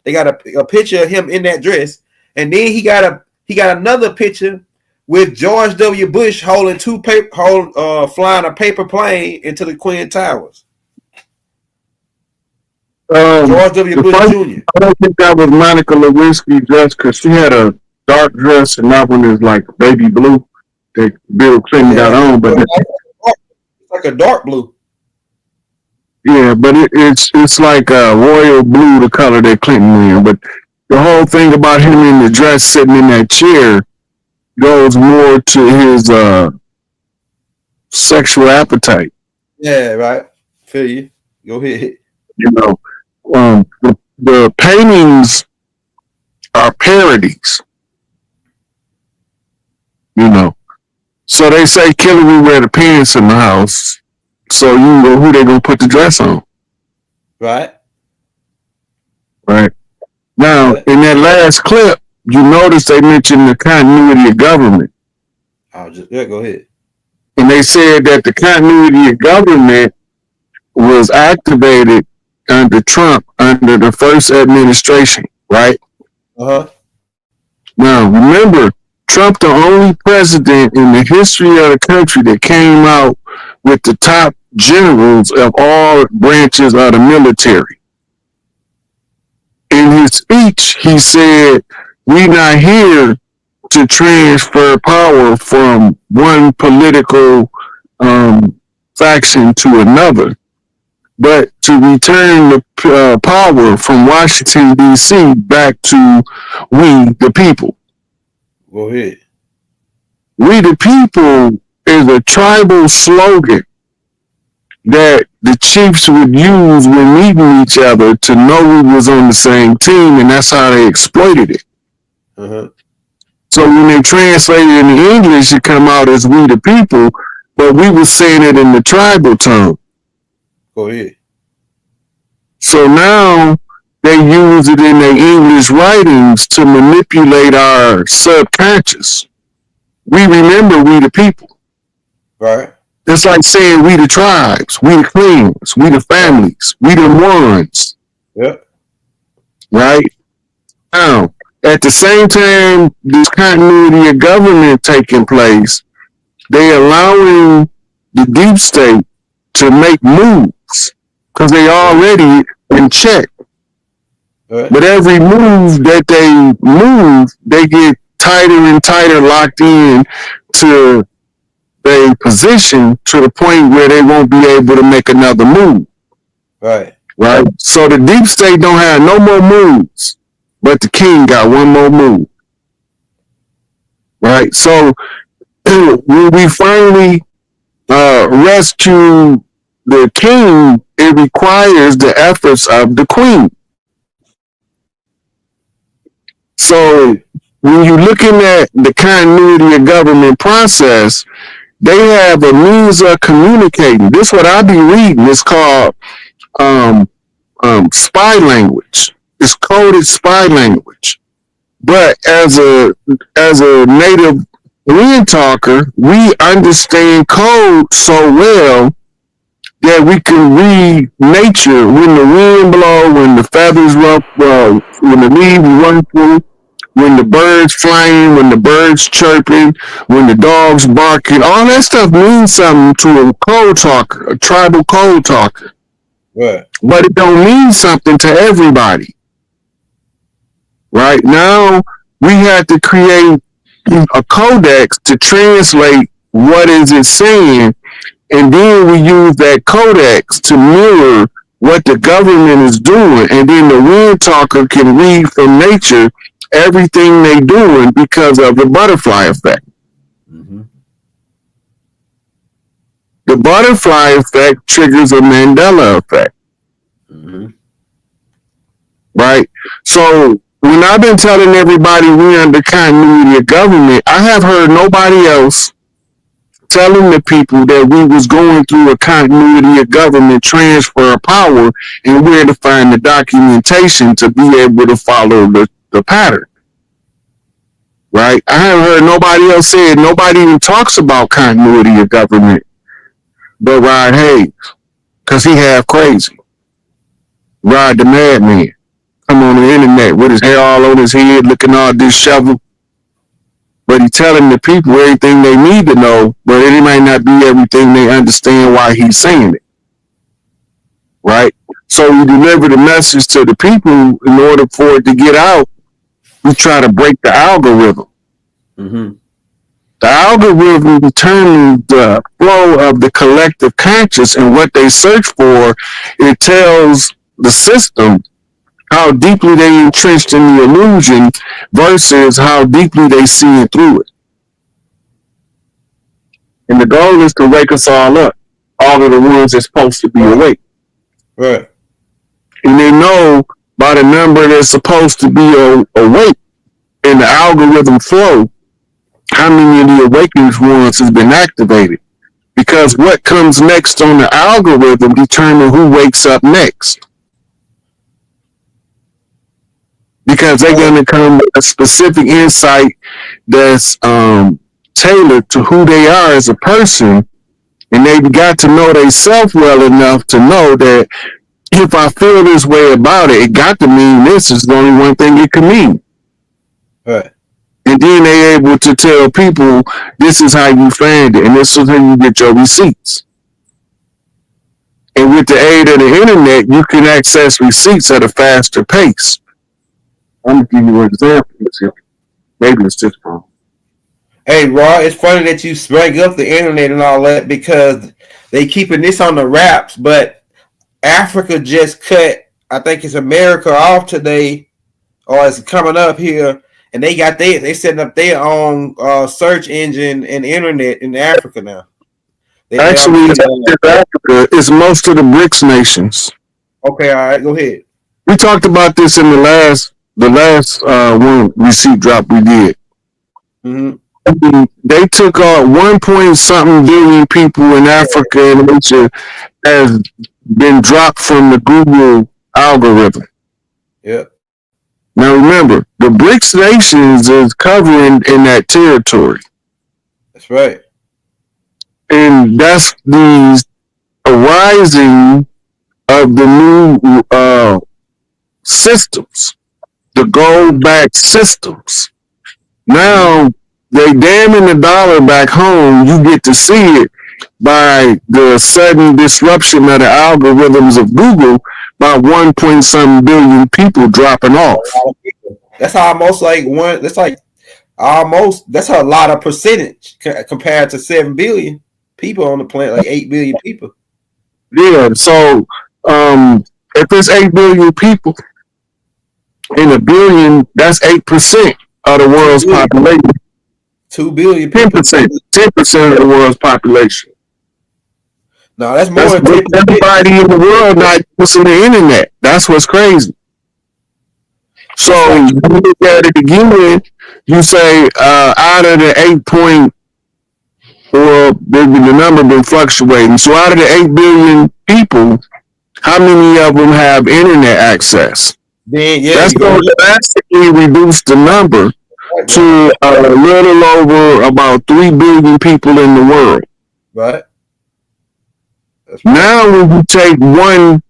They got a picture of him in that dress, and then he got another picture with George W. Bush holding flying a paper plane into the Twin Towers. George W. Bush Jr. I don't think that was Monica Lewinsky dress because she had a dark dress, and that one is like baby blue that Bill Clinton got on. But it's like a dark blue. Yeah, but it's like royal blue, the color that Clinton in. But the whole thing about him in the dress sitting in that chair goes more to his sexual appetite. Yeah, right. Feel you. Go ahead. You know, the paintings are parodies. You know, so they say Hillary wear the pants in the house. So you know who they gonna put the dress on. Right. Right. Now, in that last clip, you notice they mentioned the continuity of government. Go ahead. And they said that the continuity of government was activated under Trump under the first administration, right? Uh-huh. Now, remember, Trump the only president in the history of the country that came out with the top generals of all branches of the military. In his speech, he said, "We're not here to transfer power from one political faction to another, but to return the power from Washington, D.C. back to we, the people." Go ahead. We, the people, is a tribal slogan that the chiefs would use when meeting each other to know we was on the same team, and that's how they exploited it. Uh-huh. So when they translated it in English, it come out as we the people, but we were saying it in the tribal tongue. Go ahead. So now they use it in their English writings to manipulate our subconscious. We remember we the people. Right. It's like saying we the tribes, we the clans, we the families, we the ones. Yep. Right? Now, at the same time, this continuity of government taking place, they allowing the deep state to make moves because they already in check. Right. But every move that they move, they get tighter and tighter locked in to their position to the point where they won't be able to make another move. Right. Right? So the deep state don't have no more moves, but the king got one more move. Right? So when we finally rescue the king, it requires the efforts of the queen. So when you're looking at the continuity of government process, they have a means of communicating. This is what I be reading. It's called spy language. It's coded spy language. But as a native wind talker, we understand code so well that we can read nature when the wind blows, when the feathers ruffle, when the leaves run through, when the birds flying, when the birds chirping, when the dogs barking. All that stuff means something to a code talker, a tribal code talker. Right. But it don't mean something to everybody. Right now, we have to create a codex to translate what is it saying, and then we use that codex to mirror what the government is doing, and then the wind talker can read from nature everything they doing because of the butterfly effect. Mm-hmm. The butterfly effect triggers a Mandela effect. Mm-hmm. Right? So when I've been telling everybody we under continuity of government, I have heard nobody else telling the people that we was going through a continuity of government transfer of power and where to find the documentation to be able to follow the pattern. Right? I haven't heard nobody else say it. Nobody even talks about continuity of government but Rod Hayes, because he half crazy. Rod the madman. come on the internet with his hair all on his head, looking all disheveled. But he's telling the people everything they need to know, but it might not be everything they understand why he's saying it. Right? So you deliver the message to the people in order for it to get out. We try to break the algorithm. Mm-hmm. The algorithm determines the flow of the collective conscious, and what they search for, it tells the system how deeply they entrenched in the illusion versus how deeply they see it through it. And the goal is to wake us all up, all of the ones that's supposed to be awake. Right. And they know by the number that's supposed to be awake in the algorithm flow, how many of the awakened ones has been activated. Because what comes next on the algorithm determines who wakes up next. Because they're going to come with a specific insight that's tailored to who they are as a person, and they've got to know themselves well enough to know that if I feel this way about it, it got to mean this is the only one thing it can mean. Right. And then they're able to tell people this is how you find it, and this is how you get your receipts. And with the aid of the internet, you can access receipts at a faster pace. I'm gonna give you an example. Maybe it's this wrong. Hey, Raw, it's funny that you sprang up the internet and all that because they keeping this on the wraps, but Africa just cut, I think it's America off today, or it's coming up here, and they setting up their own search engine and internet in Africa now. Actually, Africa is most of the BRICS nations. Okay, all right, go ahead. We talked about this in the last one receipt drop we did. Mm-hmm. They took 1 point something billion people in Africa and Asia has been dropped from the Google algorithm. Yeah. Now remember, the BRICS nations is covering in that territory. That's right. And that's the arising of the new systems, the gold backed systems. Now they damming the dollar back home. You get to see it by the sudden disruption of the algorithms of Google by 1 point some billion people dropping off. That's almost like that's a lot of percentage compared to 7 billion people on the planet, like 8 billion people. Yeah, so if it's 8 billion people in a billion, that's 8% of the world's population. 2 billion people. 10% of the world's population. No, that's more than everybody in the world not using the internet. That's what's crazy. So you look at it again, you say out of the 8 point, or the number been fluctuating. So out of the 8 billion people, how many of them have internet access? Then that's going to drastically reduce the number to a little over about 3 billion people in the world. Right. Now when you take 1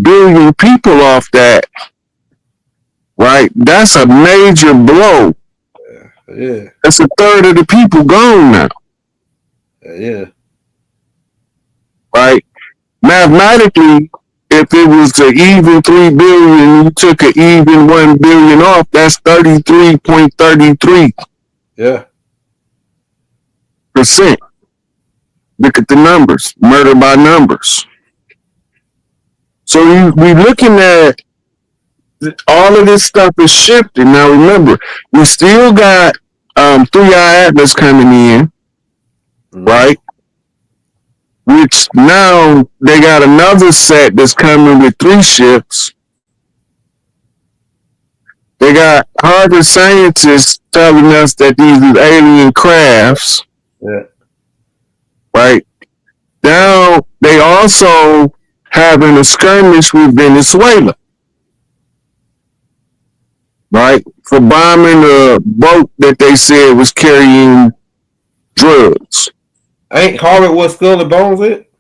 billion people off that, right, that's a major blow. Yeah. That's a third of the people gone now. Yeah. Right? Mathematically, if it was an even 3 billion, you took an even 1 billion off, that's 33.33. Yeah. Percent. Look at the numbers. Murder by numbers. So we looking at all of this stuff is shifting. Now remember, we still got 3-Eye Atlas coming in, right? Which now they got another set that's coming with 3 ships. They got Harvard scientists telling us that these are alien crafts. Yeah. Right? Now they also having a skirmish with Venezuela. Right? For bombing a boat that they said was carrying drugs. Ain't Harvard what Skull and Bones it?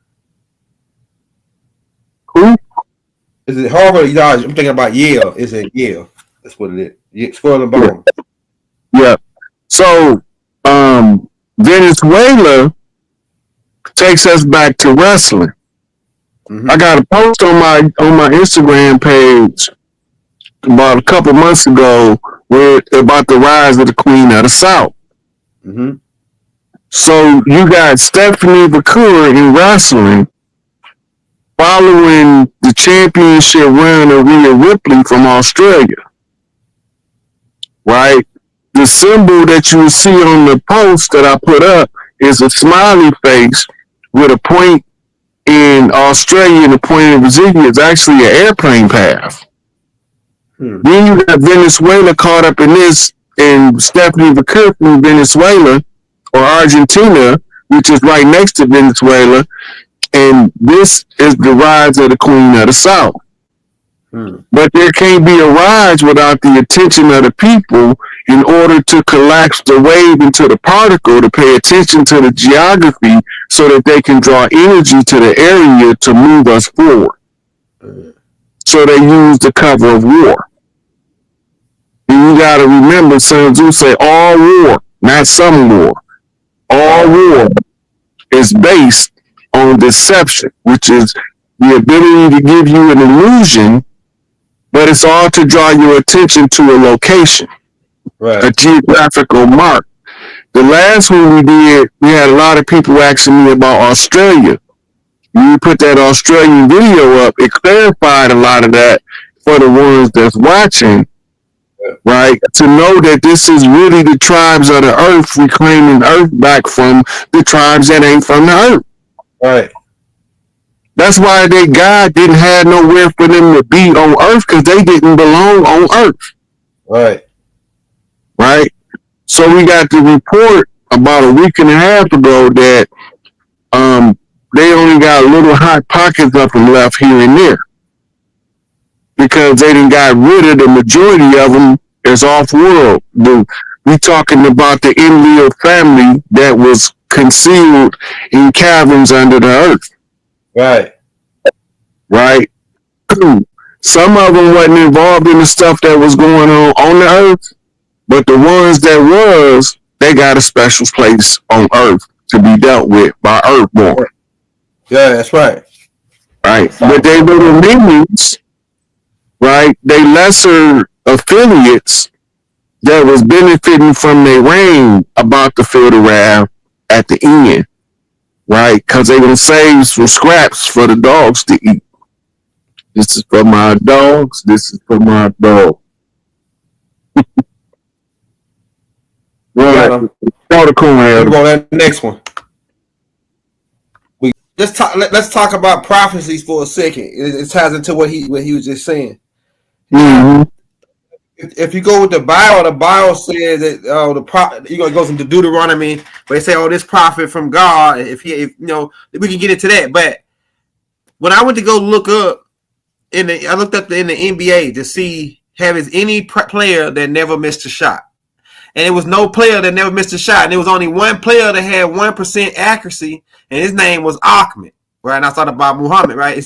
Who? Is it Harvard? No, I'm thinking about Yale. Is it Yale? That's what it is. Skull and Yeah. Bones. Yeah. So, Venezuela takes us back to wrestling. Mm-hmm. I got a post on my Instagram page about a couple months ago about the rise of the Queen of the South. Mm-hmm. So you got Stephanie McClure in wrestling following the championship run of Rhea Ripley from Australia. Right? The symbol that you see on the post that I put up is a smiley face with a point in Australia and a point in Brazil. It's actually an airplane path. Then you got Venezuela caught up in this, and Stephanie McCurry from Venezuela or Argentina, which is right next to Venezuela, and this is the rise of the Queen of the South. But there can't be a rise without the attention of the people in order to collapse the wave into the particle, to pay attention to the geography so that they can draw energy to the area to move us forward. So they use the cover of war. And you got to remember, Sun Tzu say all war, not some war. All war is based on deception, which is the ability to give you an illusion, but it's all to draw your attention to a location, right, a geographical mark. The last one we did, we had a lot of people asking me about Australia. When you put that Australian video up, it clarified a lot of that for the ones that's watching, right? To know that this is really the tribes of the earth reclaiming earth back from the tribes that ain't from the earth. Right. That's why their God didn't have nowhere for them to be on earth, because they didn't belong on earth. Right. Right? So we got the report about a week and a half ago that they only got little hot pockets of them left here and there, because they done got rid of the majority of them as off-world. We talking about the Enlil family that was concealed in caverns under the earth. Right. Right? Some of them wasn't involved in the stuff that was going on the earth, but the ones that was, they got a special place on earth to be dealt with by Earthborn. Yeah, that's right. Right. But they little minions, right? They lesser affiliates that was benefiting from their reign about to feel the wrath at the end. Right? Because they gonna save some scraps for the dogs to eat. This is for my dogs. This is for my dog. Right. Go to the next one. Let's talk about prophecies for a second. It ties into what he was just saying. Mm-hmm. If you go with the Bible says that the prophet, it goes into Deuteronomy, where they say, "Oh, this prophet from God." If we can get into that. But when I went to go look up I looked up in the NBA to see is any player that never missed a shot, and it was no player that never missed a shot, and there was only one player that had 1% accuracy, and his name was Ahmed. Right, and I thought about Muhammad. Right,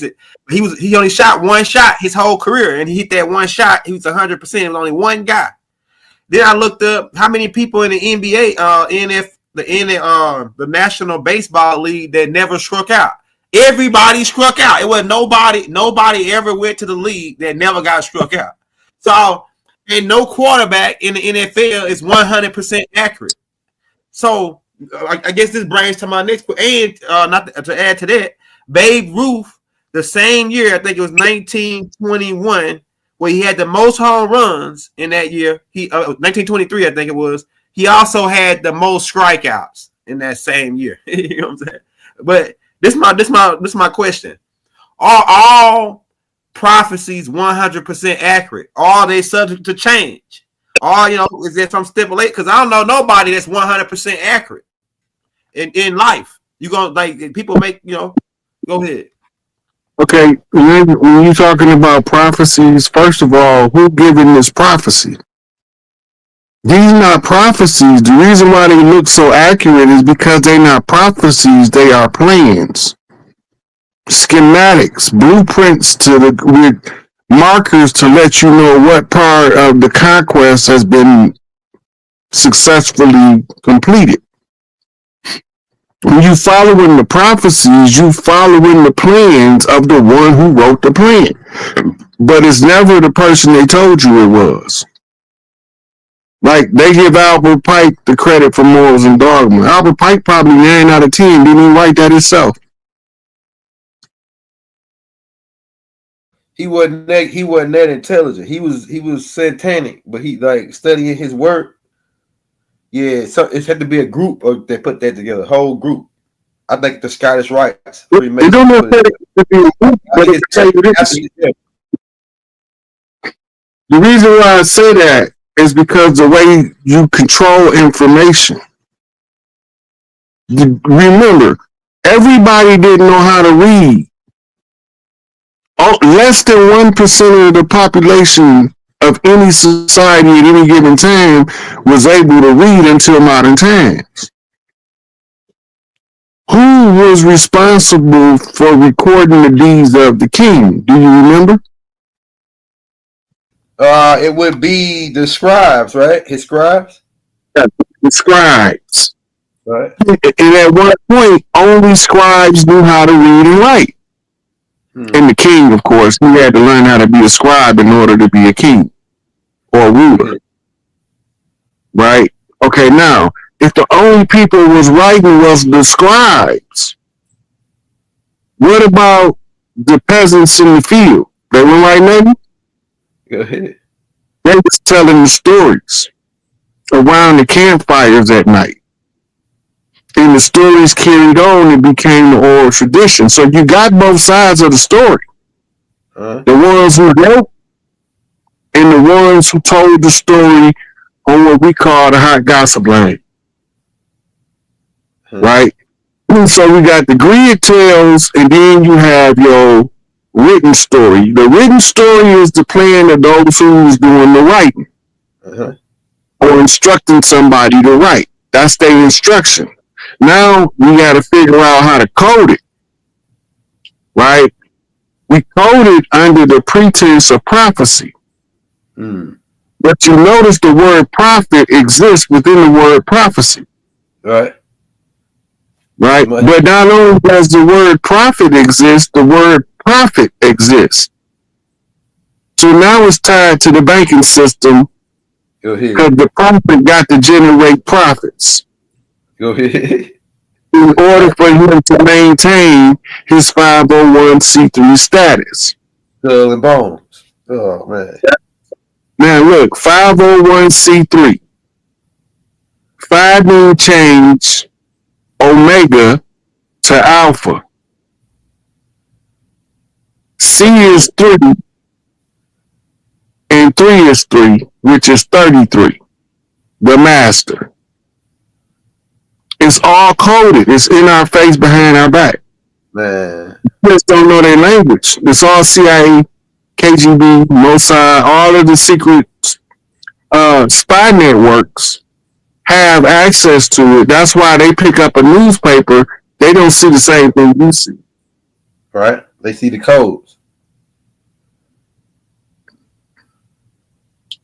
he only shot one shot his whole career, and he hit that one shot. He was 100%. It was only one guy. Then I looked up how many people in the NBA, the National Baseball League that never struck out. Everybody struck out. It was nobody ever went to the league that never got struck out. So, and no quarterback in the NFL is 100% accurate. So, I guess this brings to my next point. And not to add to that, Babe Ruth, the same year, I think it was 1921, where he had the most home runs in that year. 1923, I think it was. He also had the most strikeouts in that same year. You know what I'm saying? But this is my question: are all prophecies 100% accurate? Are they subject to change? Or is there some stipulate? Because I don't know nobody that's 100% accurate in life. You gonna people make go ahead. Okay, when you're talking about prophecies, first of all, who giving this prophecy? These not prophecies. The reason why they look so accurate is because they're not prophecies, they are plans. schematics, blueprints with markers to let you know what part of the conquest has been successfully completed. When you following the prophecies, you following the plans of the one who wrote the plan. But it's never the person they told you it was. Like, they give Albert Pike the credit for Morals and Dogma. Albert Pike probably 9 out of 10 didn't even write that himself. He wasn't that intelligent. He was satanic, but he like studying his work. Yeah, so it had to be a group that put that together, a whole group. I think the Scottish Rites. They don't know if it be a group, but it tell you this. The reason why I say that is because the way you control information. Remember, everybody didn't know how to read. Less than 1% of the population of any society at any given time was able to read until modern times. Who was responsible for recording the deeds of the king? Do you remember? It would be the scribes, right? His scribes? Yeah, the scribes. Right. And at one point, only scribes knew how to read and write. And the king, of course, he had to learn how to be a scribe in order to be a king or a ruler. Right? Okay, now, if the only people was writing was the scribes, what about the peasants in the field? They weren't writing nothing? Go ahead. They was telling the stories around the campfires at night. And the stories carried on and became the oral tradition. So you got both sides of the story. The ones who wrote and the ones who told the story on what we call the hot gossip line. Right? And so we got the grid tales, and then you have your written story. The written story is the plan of those who's doing the writing. Or instructing somebody to write. That's their instruction. Now we got to figure out how to code it, right? We code it under the pretense of prophecy. But you notice the word prophet exists within the word prophecy. Right. But not only does the word prophet exist, the word prophet exists. So now it's tied to the banking system because the prophet got to generate profits. Go ahead. In order for him to maintain his 501c3 status. Skull and bones. Oh, man. Now, look, 501c3. 5 mean change omega to alpha. C is 3. And 3 is 3, which is 33. The master. It's all coded. It's in our face, behind our back. Man. You just don't know their language. It's all CIA, KGB, Mossad, all of the secret spy networks have access to it. That's why they pick up a newspaper. They don't see the same thing you see. Right? They see the codes.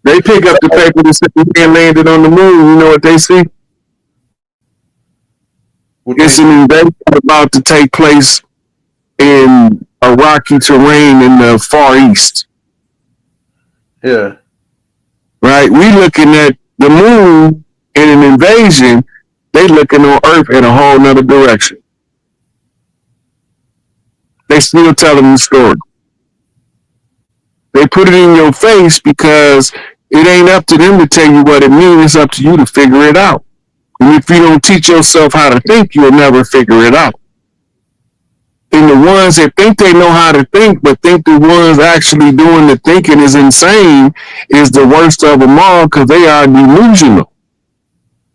They pick up the paper that said man landed on the moon. You know what they see? It's an invasion about to take place in a rocky terrain in the Far East. Yeah. Right? We looking at the moon in an invasion. They looking on Earth in a whole nother direction. They still telling the story. They put it in your face because it ain't up to them to tell you what it means. It's up to you to figure it out. And if you don't teach yourself how to think, you'll never figure it out. And the ones that think they know how to think, but think the ones actually doing the thinking is insane, is the worst of them all because they are delusional.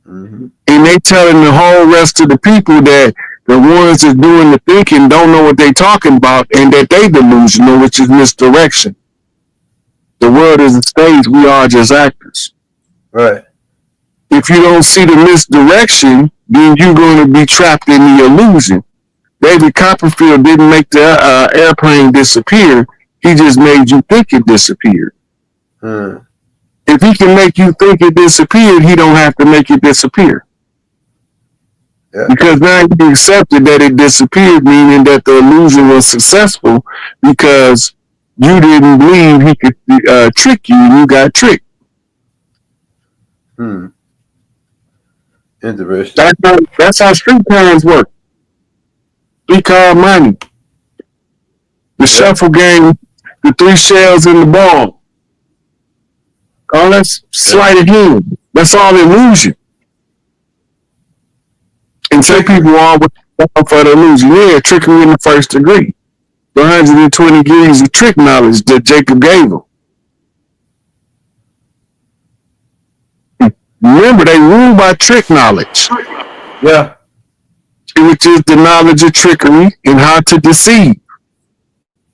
And they telling the whole rest of the people that the ones that doing the thinking don't know what they talking about and that they delusional, which is misdirection. The world is a stage. We are just actors. Right. If you don't see the misdirection, then you're going to be trapped in the illusion. David Copperfield didn't make the airplane disappear. He just made you think it disappeared. If he can make you think it disappeared, he don't have to make it disappear. Yeah. Because now you accepted that it disappeared, meaning that the illusion was successful because you didn't believe he could trick you, and you got tricked. Interesting. That's how street times work. We call money. The shuffle game, the 3 shells in the ball. All that's sleight of hand. That's all illusion. And some people always fall for the illusion. Yeah, trickery in the first degree. The 120 degrees of trick knowledge that Jacob gave them. Remember, they rule by trick knowledge. Yeah. Which is the knowledge of trickery and how to deceive.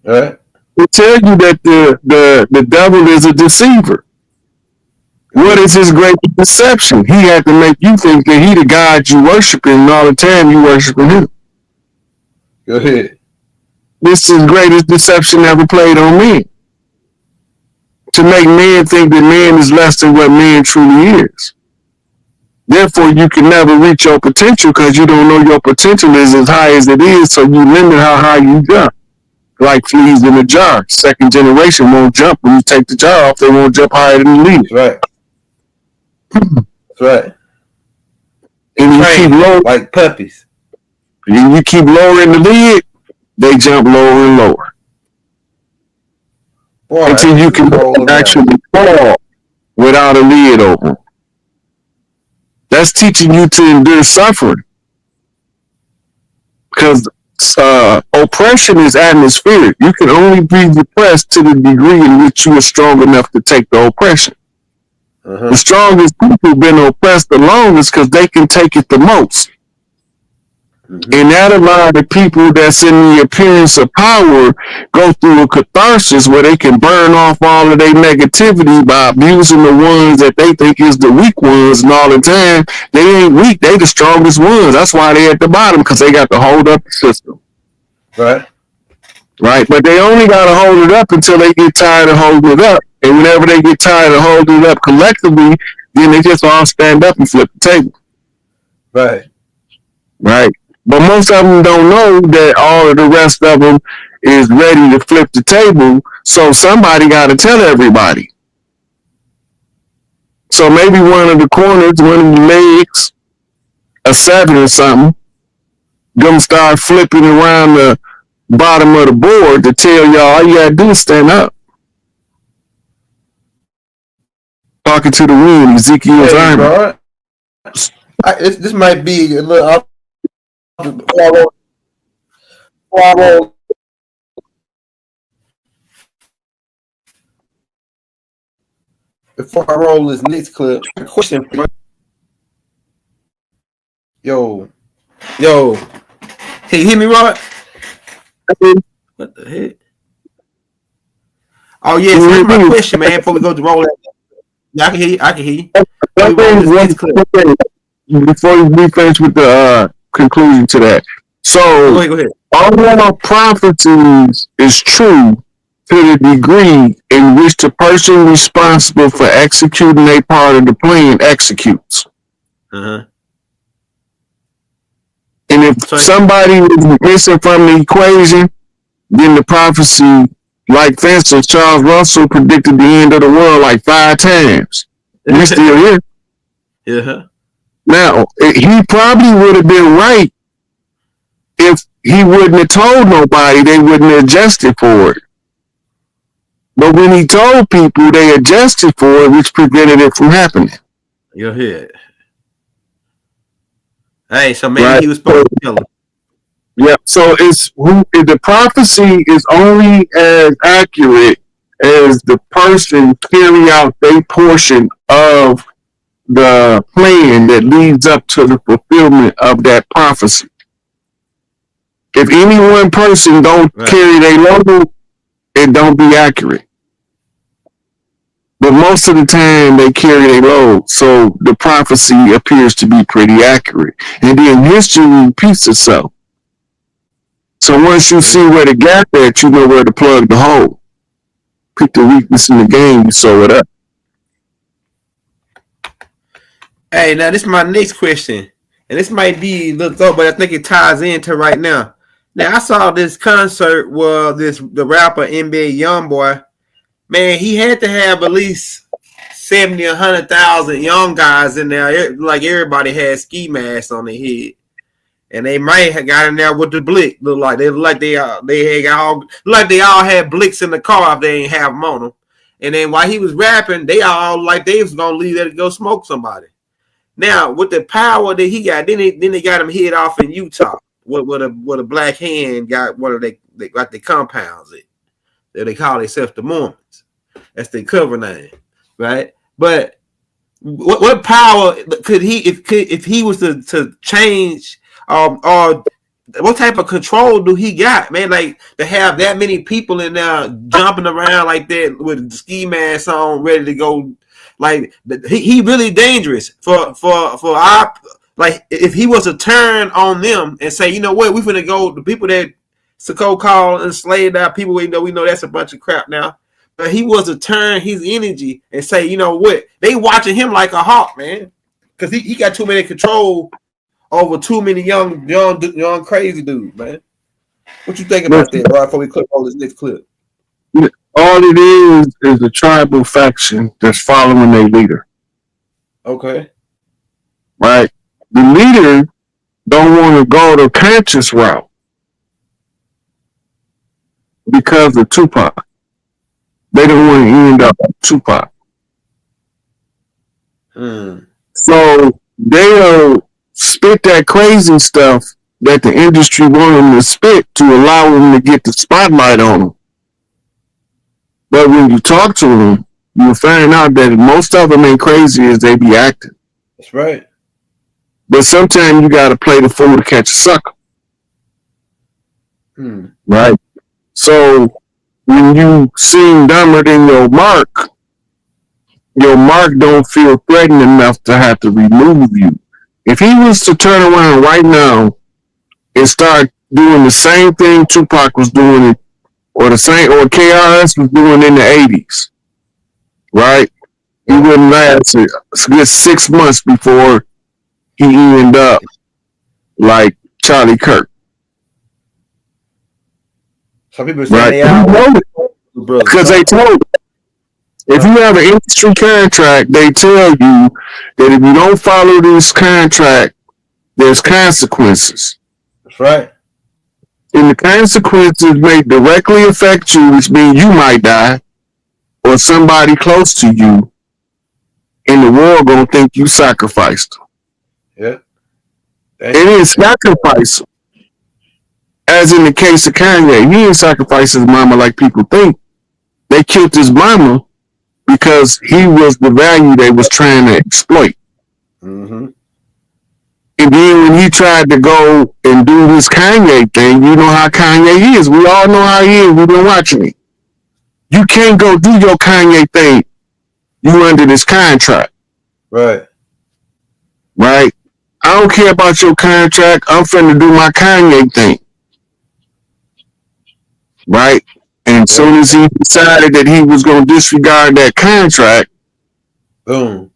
Right. They tell you that the devil is a deceiver. What is his greatest deception? He had to make you think that he the God you worshiping, and all the time you worshiping him. Go ahead. This is the greatest deception ever played on men. To make man think that man is less than what man truly is. Therefore, you can never reach your potential because you don't know your potential is as high as it is, so you limit how high you jump. Like fleas in a jar. Second generation won't jump. When you take the jar off, they won't jump higher than the leader. Right. That's right. And you keep low, like puppies. And you keep lowering the lid, they jump lower and lower. Boy, until you can actually fall without a lid open. That's teaching you to endure suffering. Because oppression is atmospheric. You can only be depressed to the degree in which you are strong enough to take the oppression. The strongest people have been oppressed the longest because they can take it the most. And that allowed the people that's in the appearance of power go through a catharsis where they can burn off all of their negativity by abusing the ones that they think is the weak ones, and all the time they ain't weak, they the strongest ones. That's why they at the bottom, because they got to hold up the system. Right. But they only got to hold it up until they get tired of holding it up. And whenever they get tired of holding it up collectively, then they just all stand up and flip the table. Right. But most of them don't know that all of the rest of them is ready to flip the table, so somebody got to tell everybody. So maybe one of the corners, one of the legs, a 7 or something, gonna start flipping around the bottom of the board to tell y'all all you gotta do is stand up. Talking to the wind, Ezekiel's army. This might be a little off. Before I roll this next clip, a question. Yo, can you hear me, Rod? What the heck? Oh yeah, so here's my question, man. Before we go to roll that, yeah, I can hear you. Before we finish with the conclusion to that, so go ahead. All our prophecies is true to the degree in which the person responsible for executing a part of the plan executes. And if somebody is missing from the equation, then the prophecy, like for instance, Charles Russell predicted the end of the world like 5 times. We still here. Yeah. Now, he probably would have been right if he wouldn't have told nobody, they wouldn't have adjusted for it. But when he told people, they adjusted for it, which prevented it from happening. You're here. Hey, so maybe he was supposed to tell him. Yeah, so the prophecy is only as accurate as the person carry out their portion of the plan that leads up to the fulfillment of that prophecy. If any one person don't carry their load, it don't be accurate. But most of the time they carry their load, so the prophecy appears to be pretty accurate. And then history repeats itself. So once you see where the gap at, you know where to plug the hole. Pick the weakness in the game, you sew it up. Hey, now this is my next question, and this might be looked up, but I think it ties into right now. Now I saw this concert where the rapper NBA YoungBoy, man, he had to have at least 70, 100,000 young guys in there. Like everybody had ski masks on their head, and they might have got in there with the blick. Look like they all had blicks in the car if they ain't have them on them. And then while he was rapping, they all like they was gonna leave there to go smoke somebody. Now with the power that he got, then they got him hit off in Utah with a black hand got one of they got the compounds that they call themselves the Mormons. That's their cover name, right? But what power could he if he was to change or what type of control do he got, man? Like to have that many people in there jumping around like that with ski mask on, ready to go. Like he really dangerous for our, like if he was to turn on them and say, you know what, we finna go, the people that so-called enslaved our people, we know that's a bunch of crap now. But he was to turn his energy and say, you know what, they watching him like a hawk, man, because he got too many control over too many young crazy dudes, man. What you think about that, right? Before we click on this next clip. All it is a tribal faction that's following their leader. Okay. Right? The leader don't want to go the conscious route because of Tupac. They don't want to end up like Tupac. So they'll spit that crazy stuff that the industry want them to spit to allow them to get the spotlight on them. But when you talk to them, you'll find out that most of them ain't crazy as they be acting. That's right. But sometimes you got to play the fool to catch a sucker. Right? So when you seem dumber than your mark don't feel threatened enough to have to remove you. If he was to turn around right now and start doing the same thing Tupac was doing, or KRS was doing in the 80s, right? He wouldn't last a good 6 months before he ended up like Charlie Kirk. Some people say right? Because they told him. If you have an industry contract, they tell you that if you don't follow this contract, there's consequences. That's right. And the consequences may directly affect you, which means you might die, or somebody close to you in the world gonna think you sacrificed them. Yeah. They didn't sacrifice him. As in the case of Kanye, he didn't sacrifice his mama like people think. They killed his mama because he was the value they was trying to exploit. And then when he tried to go and do his Kanye thing, you know how Kanye is. We all know how he is. We've been watching it. You can't go do your Kanye thing. You under this contract. Right. Right? I don't care about your contract. I'm finna do my Kanye thing. Right? And as soon as he decided that he was going to disregard that contract, boom.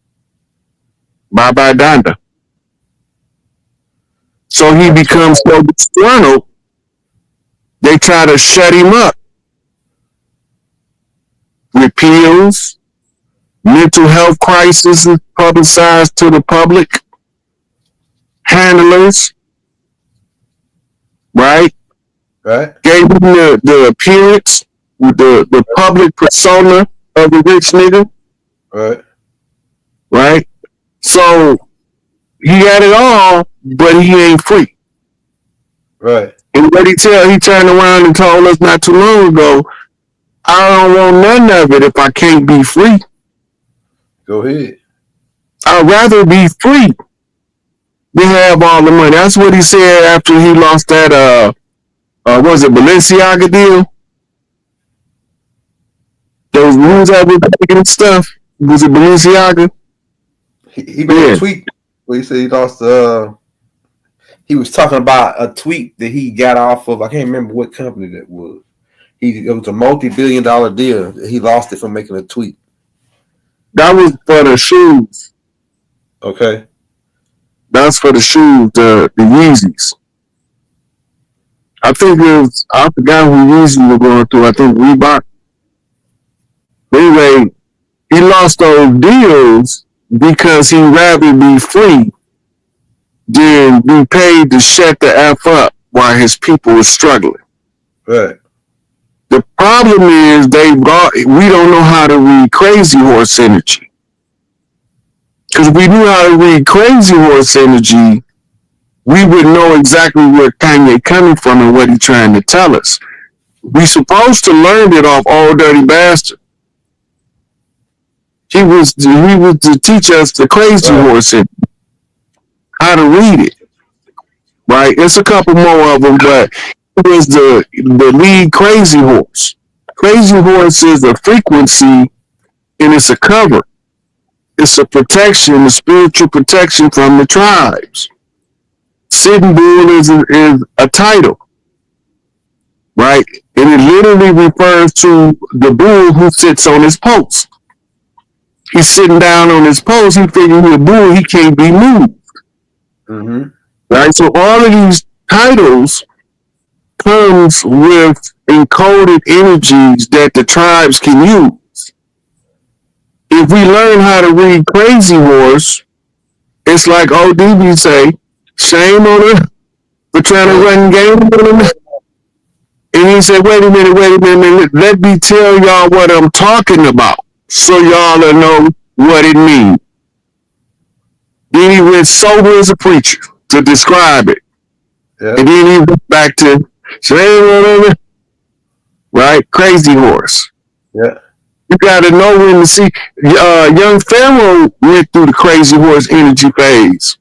Bye-bye Donda. So he becomes so disgruntled, they try to shut him up. Repeals, mental health crisis is publicized to the public, handlers, right? Right. Gave him the appearance with the public persona of the rich nigga. Right. Right? So he got it all, but he ain't free. Right. And what he turned around and told us not too long ago, I don't want none of it if I can't be free. Go ahead. I'd rather be free than have all the money. That's what he said after he lost that was it Balenciaga deal? Those rules that were making and stuff. Was it Balenciaga? He made a tweet where he said he lost He was talking about a tweet that he got off of, I can't remember what company that was. It was a multi-billion-dollar deal. He lost it from making a tweet. That was for the shoes. Okay. That's for the shoes, the Yeezys. I think it was, I forgot who Yeezy were going through. I think Reebok. Anyway, he lost those deals because he'd rather be free than be paid to shut the F up while his people were struggling. Right. The problem is we don't know how to read Crazy Horse energy. Because if we knew how to read Crazy Horse energy, we would know exactly where Kanye coming from and what he's trying to tell us. We supposed to learn it off Old Dirty Bastard. He was to teach us the Crazy Horse energy, how to read it. Right? It's a couple more of them, but it was the lead Crazy Horse. Crazy Horse is a frequency and it's a cover. It's a protection, a spiritual protection from the tribes. Sitting Bull is a title, right? And it literally refers to the bull who sits on his post. He's sitting down on his post. He figuring he's a bull. He can't be moved. Mm-hmm. Right? So all of these titles comes with encoded energies that the tribes can use. If we learn how to read Crazy Horse, it's like ODB say, shame on her for trying to run game on him. And he said, wait a minute, let me tell y'all what I'm talking about so y'all will know what it means. Then he went sober as a preacher to describe it. Yeah. And then he went back to shame on her, right? Crazy Horse. Yeah. You got to know when to see. Young Pharaoh went through the Crazy Horse energy phase,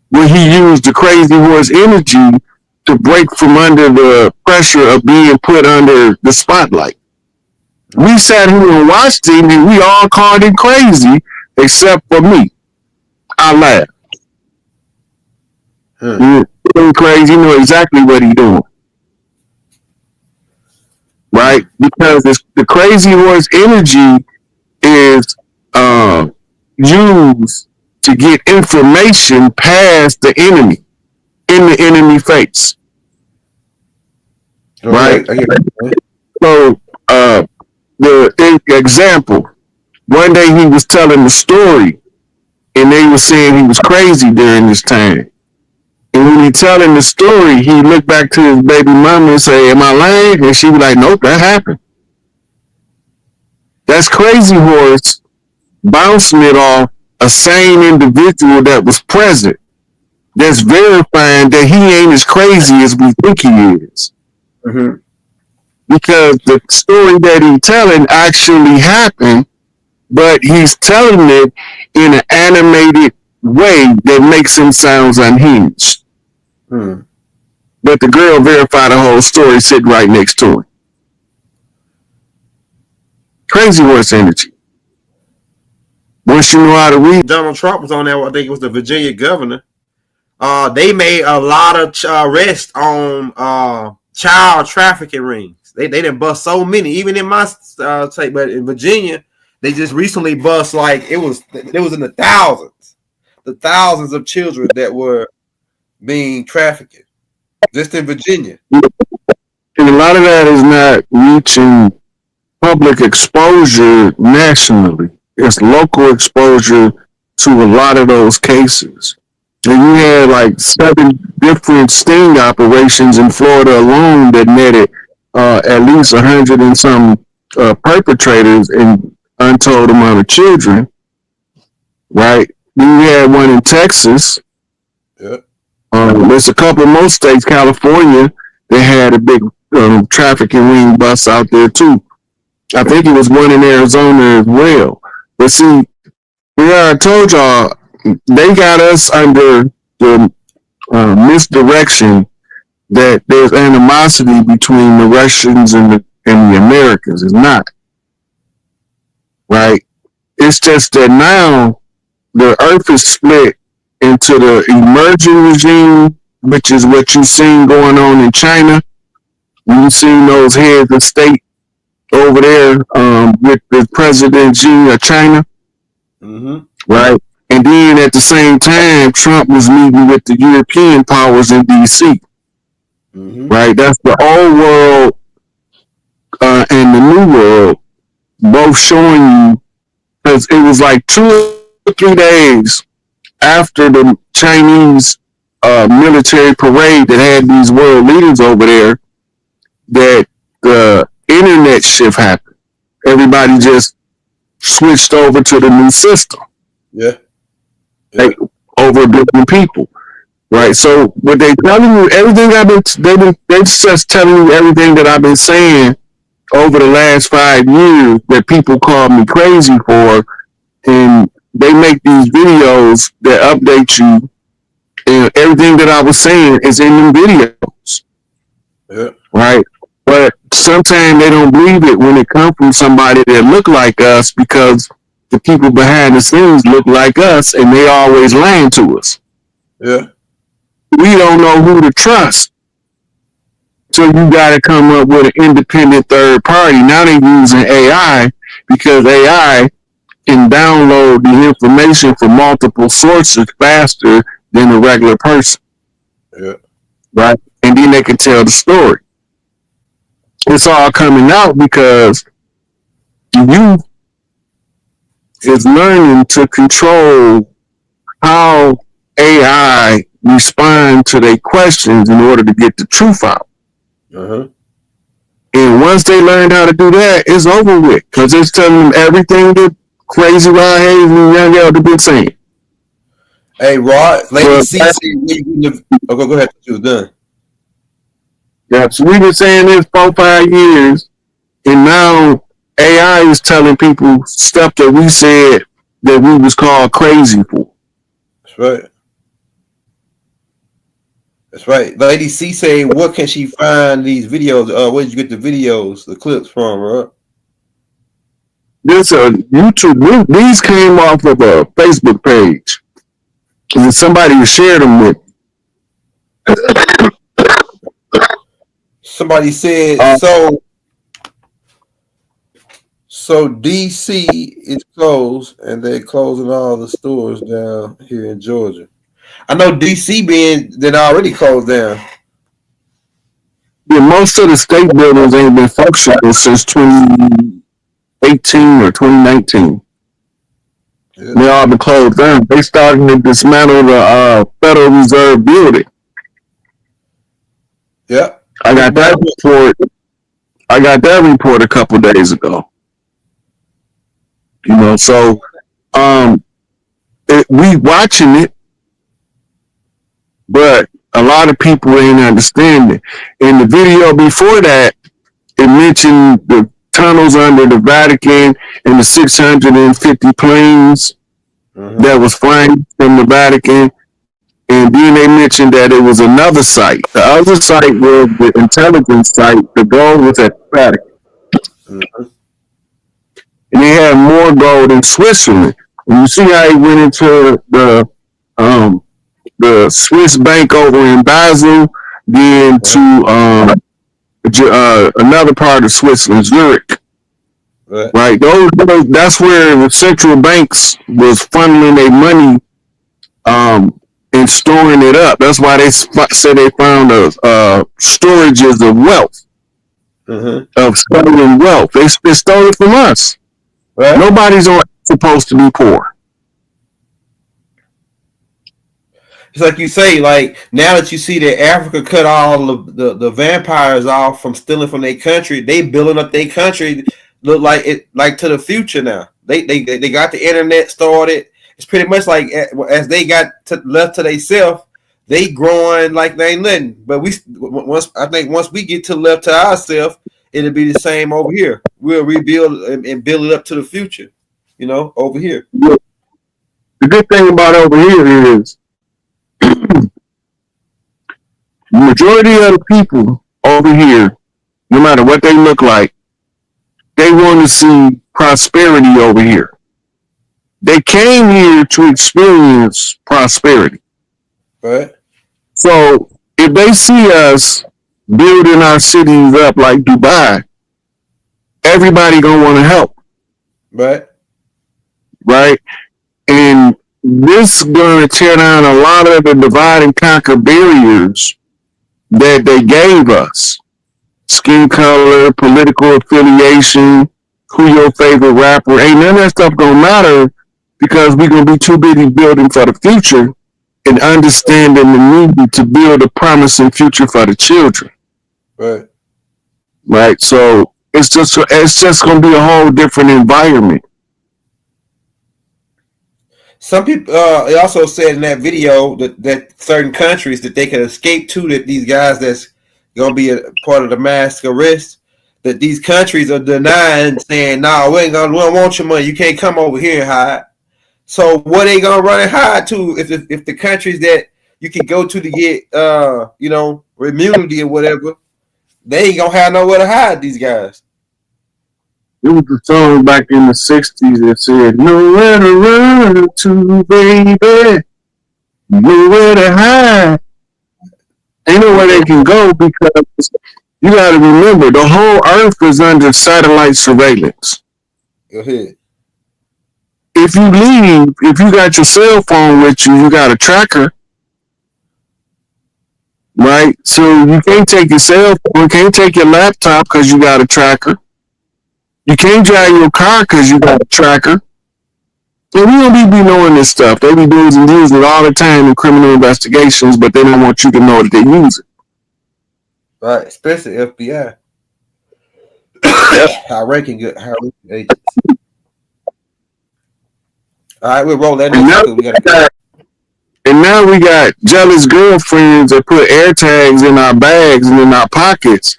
where he used the Crazy Horse energy to break from under the pressure of being put under the spotlight. We sat here and watched him, and we all called him crazy, except for me. I laughed. He's crazy, you know exactly what he's doing. Right? Because the Crazy Horse energy is used to get information past the enemy, in the enemy face. Right? So, the example, one day he was telling the story, and they were saying he was crazy during this time. And when he telling the story, he looked back to his baby mama and say, am I lying? And she was like, nope, that happened. That's Crazy Horse bouncing it off a sane individual that was present, that's verifying that he ain't as crazy as we think he is. Mm-hmm. Because the story that he's telling actually happened, but he's telling it in an animated way that makes him sound unhinged. But the girl verified the whole story sitting right next to him. Crazy Horse energy. Once you know how to read. Donald Trump was on there. I think it was the Virginia governor. They made a lot of arrests on child trafficking rings. They didn't bust so many, even in my state, but in Virginia, they just recently bust it was in the thousands of children that were being trafficked just in Virginia. And a lot of that is not reaching public exposure nationally. It's local exposure to a lot of those cases. And you had 7 different sting operations in Florida alone that netted at least 100 and some perpetrators and untold amount of children. Right? Then you had one in Texas. Yep. There's a couple more states, California, they had a big trafficking ring bust out there too. I think it was one in Arizona as well. But see, I told y'all, they got us under the misdirection that there's animosity between the Russians and the Americans. It's not. Right? It's just that now the earth is split into the emerging regime, which is what you've seen going on in China. When you seen those heads of state over there with the President Xi of China, right? And then at the same time, Trump was meeting with the European powers in D.C., right? That's the old world and the new world both showing you, because it was like 2 or 3 days after the Chinese military parade that had these world leaders over there that the internet shift happened. Everybody just switched over to the new system. Yeah. Like, over a billion people. Right. So what they telling you, everything they're just telling you everything that I've been saying over the last 5 years that people call me crazy for, and they make these videos that update you, and everything that I was saying is in them videos. Yeah. Right. But sometimes they don't believe it when it comes from somebody that look like us, because the people behind the scenes look like us and they always lying to us. Yeah. We don't know who to trust. So you got to come up with an independent third party. Now they're using AI because AI can download the information from multiple sources faster than a regular person. Yeah. Right? And then they can tell the story. It's all coming out because the youth is learning to control how AI respond to their questions in order to get the truth out. And once they learn how to do that, it's over with, because it's telling them everything that crazy Rod Hayes and Young L have been saying. Hey, Rod, Lady C said, go ahead. You was done. Yeah, so we've been saying this 4-5 years, and now AI is telling people stuff that we said that we was called crazy for. That's right. That's right. Lady C say, what can she find these videos? Where did you get the videos, the clips from, right? This YouTube. These came off of a Facebook page, and somebody shared them with. Somebody said So DC is closed, and they're closing all the stores down here in Georgia. I know DC being then already closed down. Yeah, most of the state buildings ain't been functional since 2018 or 2019. Yeah. They all been closed down. They starting to dismantle the Federal Reserve building. Yeah, I got that report a couple days ago. You know, so we watching it, but a lot of people ain't understanding. In the video before that, it mentioned the tunnels under the Vatican and the 650 planes that was flying from the Vatican. And then they mentioned that it was another site. The other site was the intelligence site. The gold was at the Vatican. And they had more gold in Switzerland. And you see how he went into the Swiss bank over in Basel, then to another part of Switzerland, Zurich. Right? That's where the central banks was funneling their money and storing it up. That's why they said they found storages of wealth, of stolen wealth. They stole it from us. Right. Nobody's supposed to be poor. It's like you say, like now that you see that Africa cut all of the vampires off from stealing from their country, they building up their country look like it, like to the future now. They got the internet started. It's pretty much like as they got left to themselves, they growing like they ain't nothing. But once we get to left to ourselves, it'll be the same over here. We'll rebuild and build it up to the future. You know, over here. The good thing about over here is the majority of the people over here, no matter what they look like, they want to see prosperity over here. They came here to experience prosperity. Right. So if they see us building our cities up like Dubai, everybody gonna want to help, Right. right? And this gonna tear down a lot of the divide and conquer barriers that they gave us. Skin color, political affiliation, who your favorite rapper. Ain't none of that stuff gonna matter because we gonna be too busy building for the future and understanding the need to build a promising future for the children. Right. Right. So it's just gonna be a whole different environment. Some people they also said in that video that certain countries that they can escape to, that these guys that's gonna be a part of the mass arrest, that these countries are denying, saying, "No, we don't want your money. You can't come over here and hide." So what they gonna run and hide to if the countries that you can go to get immunity or whatever, they ain't gonna have nowhere to hide these guys. It was a song back in the '60s that said, "Nowhere to run to, baby, nowhere to hide." Ain't nowhere they can go because you got to remember the whole Earth is under satellite surveillance. Go ahead. If you leave, if you got your cell phone with you, you got a tracker, right? So you can't take your cell phone, can't take your laptop because you got a tracker. You can't drive your car because you got a tracker. And we don't be knowing this stuff. They be doing and using it all the time in criminal investigations, but they don't want you to know that they use it. Right, especially FBI. Yep. High-ranking agents. All right, we'll roll that. And now we got jealous girlfriends that put air tags in our bags and in our pockets,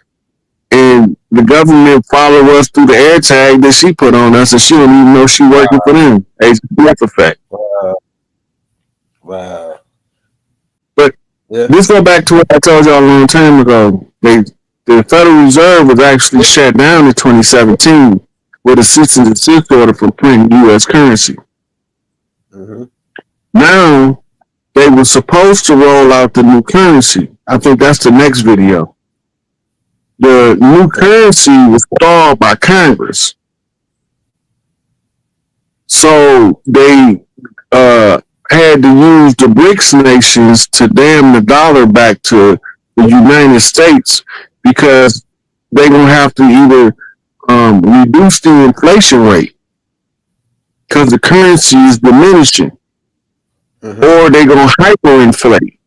and the government follow us through the air tag that she put on us, and she don't even know she working for them. Agent effect. Wow. But this go back to what I told y'all a long time ago. The Federal Reserve was actually shut down in 2017 with a cease and desist order from printing U.S. currency. Mm-hmm. Now they were supposed to roll out the new currency. I think that's the next video. The new currency was stalled by Congress. So they had to use the BRICS nations to dam the dollar back to the United States because they're going to have to either reduce the inflation rate because the currency is diminishing, or they're going to hyperinflate,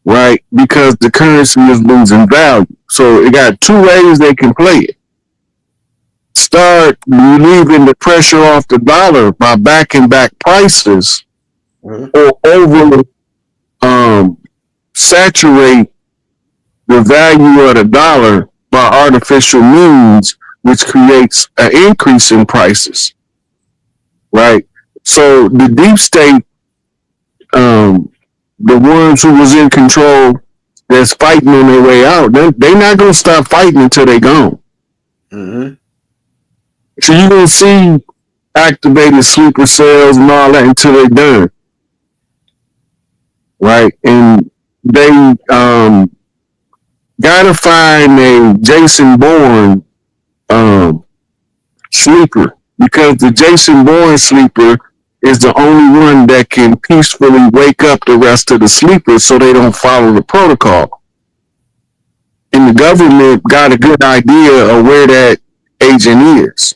right? Because the currency is losing value. So it got two ways they can play it. Start relieving the pressure off the dollar by backing back prices, or over saturate the value of the dollar by artificial means, which creates an increase in prices, right? So the deep state, the ones who was in control that's fighting on their way out, they're not going to stop fighting until they gone. Mm-hmm. So you're going to see activated sleeper cells and all that until they're done. Right? And they got to find a Jason Bourne sleeper, because the Jason Bourne sleeper is the only one that can peacefully wake up the rest of the sleepers so they don't follow the protocol. And the government got a good idea of where that agent is.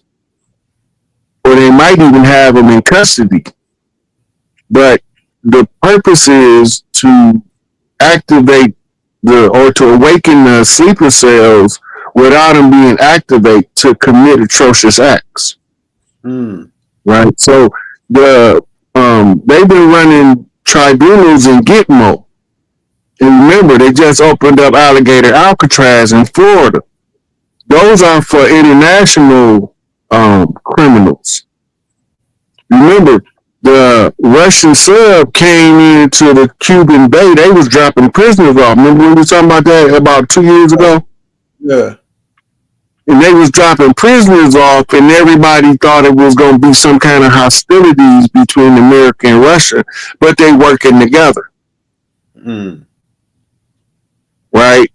Or they might even have him in custody. But the purpose is to activate to awaken the sleeper cells without them being activated to commit atrocious acts. Right? So they've been running tribunals in Gitmo. And remember, they just opened up Alligator Alcatraz in Florida. Those are for international criminals. Remember, the Russian sub came into the Cuban Bay. They was dropping prisoners off. Remember we were talking about that about 2 years ago? Yeah. and they was dropping prisoners off, and everybody thought it was going to be some kind of hostilities between America and Russia, but they working together. Right?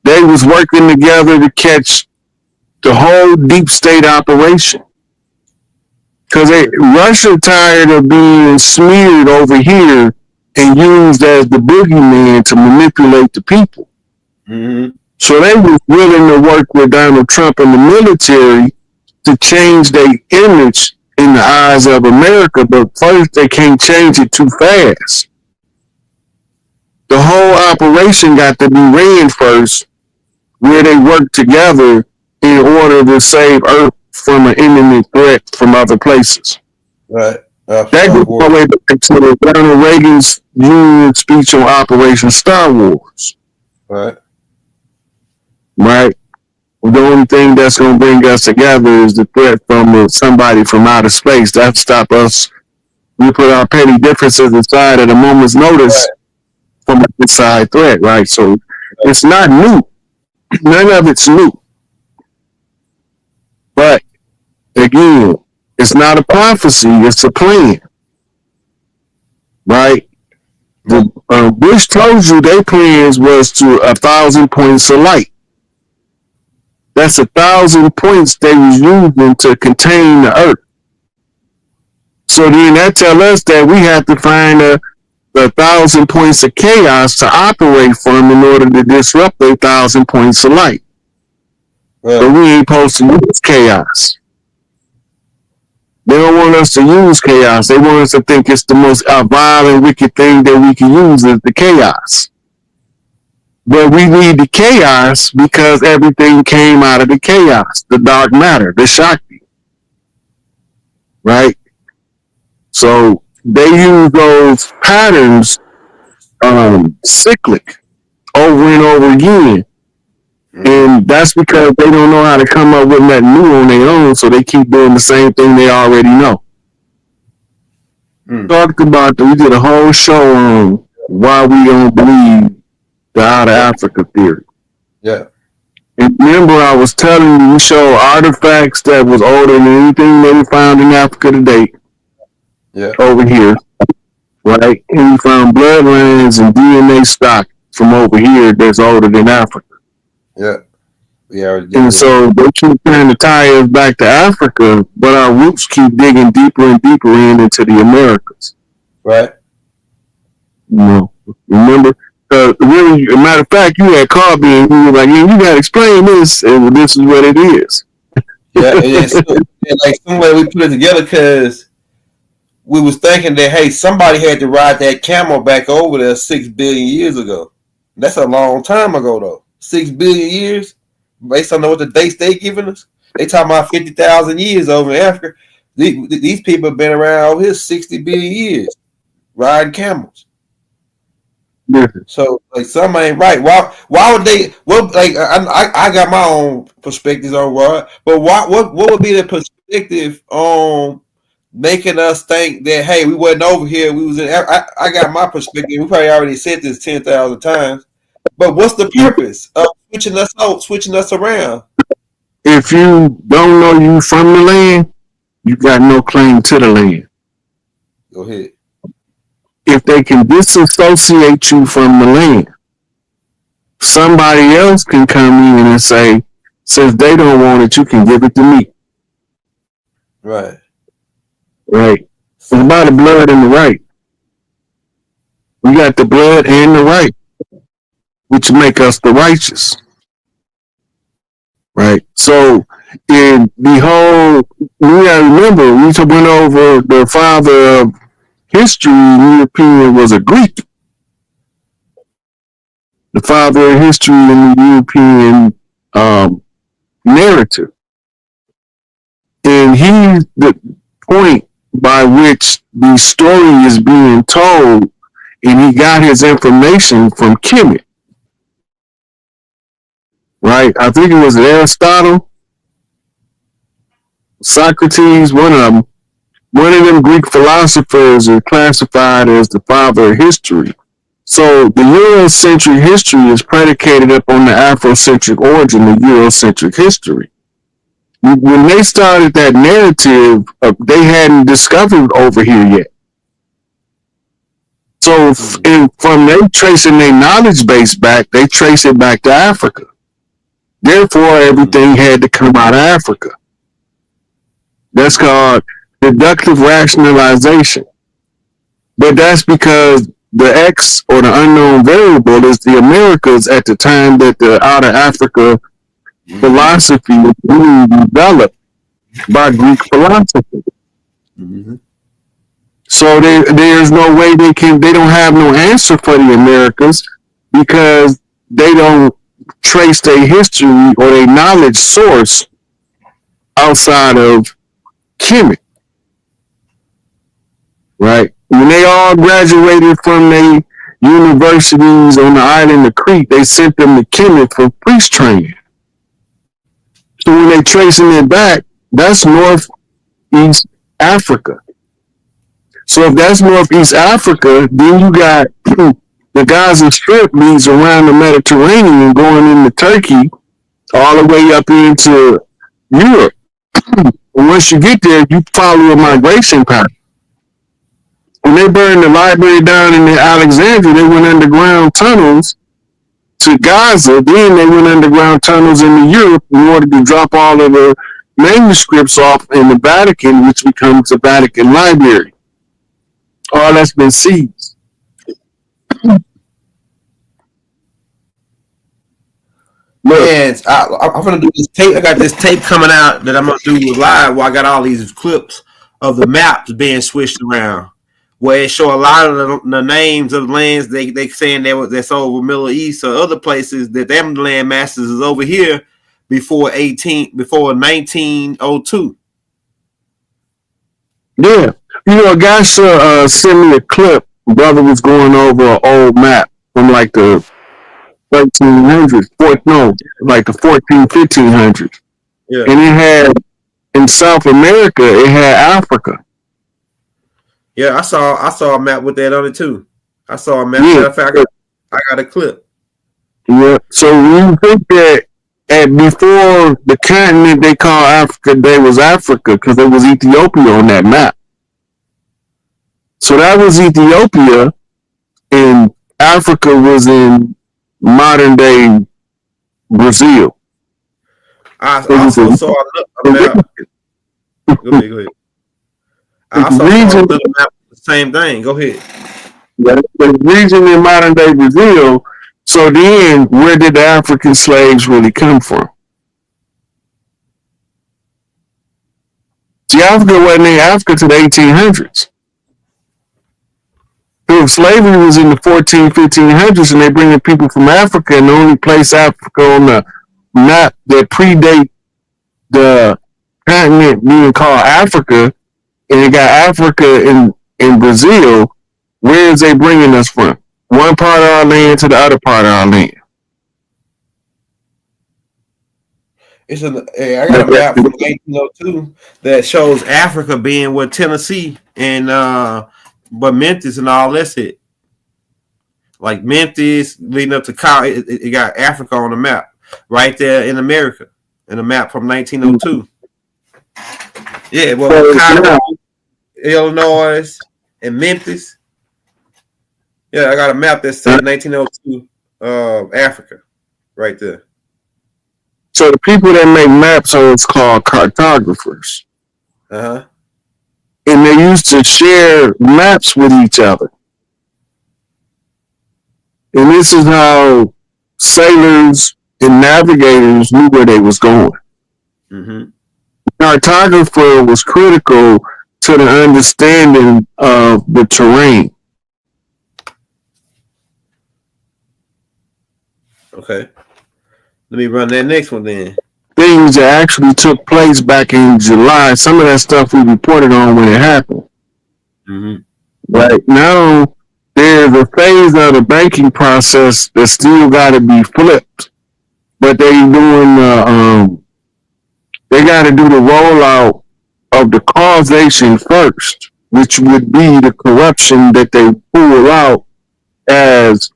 They was working together to catch the whole deep state operation. Because Russia tired of being smeared over here and used as the boogeyman to manipulate the people. So they were willing to work with Donald Trump and the military to change their image in the eyes of America, but first they can't change it too fast. The whole operation got to be ran first, where they work together in order to save Earth from an imminent threat from other places. Right. That goes all the way back to Ronald Reagan's Union speech on Operation Star Wars. Right. Right. The only thing that's going to bring us together is the threat from somebody from outer space. That stop us. We put our petty differences aside at a moment's notice from an inside threat. Right. So it's not new. None of it's new. But again, it's not a prophecy, it's a plan. Right? Bush told you their plans was to 1,000 points of light. That's 1,000 points they was using to contain the earth. So then that tell us that we have to find 1,000 points of chaos to operate from in order to disrupt their 1,000 points of light. But we ain't supposed to use chaos. They don't want us to use chaos. They want us to think it's the most violent, wicked thing that we can use is the chaos. But we need the chaos because everything came out of the chaos, the dark matter, the Shakti. Right? So they use those patterns cyclic over and over again. And that's because they don't know how to come up with nothing new on their own, so they keep doing the same thing they already know. Talked about we did a whole show on why we don't believe the Outer Africa theory. Yeah. And remember, I was telling you, we show artifacts that was older than anything that we found in Africa today. Yeah. Over here, right? And we found bloodlines and DNA stock from over here that's older than Africa. Yeah. And so they keep trying to tie us back to Africa, but our roots keep digging deeper and deeper into the Americas. Right. You know, remember? Really, as a matter of fact, you had called me and you were like, "Yeah, you got to explain this, and this is what it is." Yeah, it's like some way we put it together because we was thinking that, hey, somebody had to ride that camel back over there 6 billion years ago. That's a long time ago, though. 6 billion years, based on what the dates they giving us. They talking about 50,000 years over in Africa. These people have been around over here 60 billion years, riding camels. So like something ain't right. Why would they? What like I got my own perspectives on why, but what would be the perspective on making us think that hey we wasn't over here, we was in? I got my perspective. We probably already said this 10,000 times, but what's the purpose of switching us out, switching us around? If you don't know you from the land, you got no claim to the land. Go ahead. If they can disassociate you from the land, somebody else can come in and say, since they don't want it, you can give it to me. Right. Right. It's about the blood and the right. We got the blood and the right, which make us the righteous. Right. So in the whole, we gotta remember, we went over the father of history in European was a Greek. The father of history in the European narrative. And he's the point by which the story is being told, and he got his information from Kemet. Right? I think it was Aristotle, Socrates, one of them. One of them Greek philosophers are classified as the father of history. So the Eurocentric history is predicated upon the Afrocentric origin of Eurocentric history. When they started that narrative, they hadn't discovered over here yet. So from them tracing their knowledge base back, they trace it back to Africa. Therefore, everything had to come out of Africa. That's called deductive rationalization. But that's because the X or the unknown variable is the Americas at the time that the out of Africa philosophy was being developed by Greek philosophy. Mm-hmm. So there's no way they don't have no answer for the Americas because they don't trace their history or their knowledge source outside of Kemet. Right? When they all graduated from their universities on the island of Crete, they sent them to Kemet for priest training. So when they tracing it back, that's Northeast Africa. So if that's Northeast Africa, then you got the Gaza Strip leads around the Mediterranean going into Turkey all the way up into Europe. Once you get there, you follow a migration pattern. When they burned the library down in Alexandria, they went underground tunnels to Gaza. Then they went underground tunnels into Europe in order to drop all of the manuscripts off in the Vatican, which becomes the Vatican Library. All that's been seized. Man, I'm gonna do this tape. I got this tape coming out that I'm gonna do live. Where I got all these clips of the maps being switched around, where it show a lot of the names of lands they saying that's over Middle East or other places that them land masses is over here before 1902. Yeah, a guy sent me a clip. Brother was going over an old map from like the 1300s, like the 1500s. Yeah. And it had, in South America, it had Africa. Yeah, I saw a map with that on it too. I saw a map. Yeah. In fact, I got a clip. Yeah. So you think that before the continent they call Africa, there was Africa because there was Ethiopia on that map. So that was Ethiopia, and Africa was in modern day Brazil. I also saw a map. Go ahead. I also saw a little map. The same thing. Go ahead. Yeah, the region in modern day Brazil. So then, where did the African slaves really come from? See, Africa wasn't in Africa to the 1800s. So slavery was in the 1500s, and they bringing people from Africa, and the only place Africa on the map that predate the continent being called Africa, and they got Africa in Brazil. Where is they bringing us from? One part of our land to the other part of our land. I got a map from 1902 that shows Africa being with Tennessee and but Memphis and all that's it. Like Memphis leading up to Cairo, it got Africa on the map right there in America in a map from 1902. Yeah, well, Cairo, Illinois, and Memphis. Yeah, I got a map that said 1902 Africa right there. So the people that make maps are what's called cartographers. Uh-huh. And they used to share maps with each other. And this is how sailors and navigators knew where they was going. Mm-hmm. The cartographer was critical to the understanding of the terrain. Okay. Let me run that next one then. Things that actually took place back in July. Some of that stuff we reported on when it happened. Mm-hmm. Right now, there's a phase of the banking process that still got to be flipped, but they doing they got to do the rollout of the causation first, which would be the corruption that they pull out as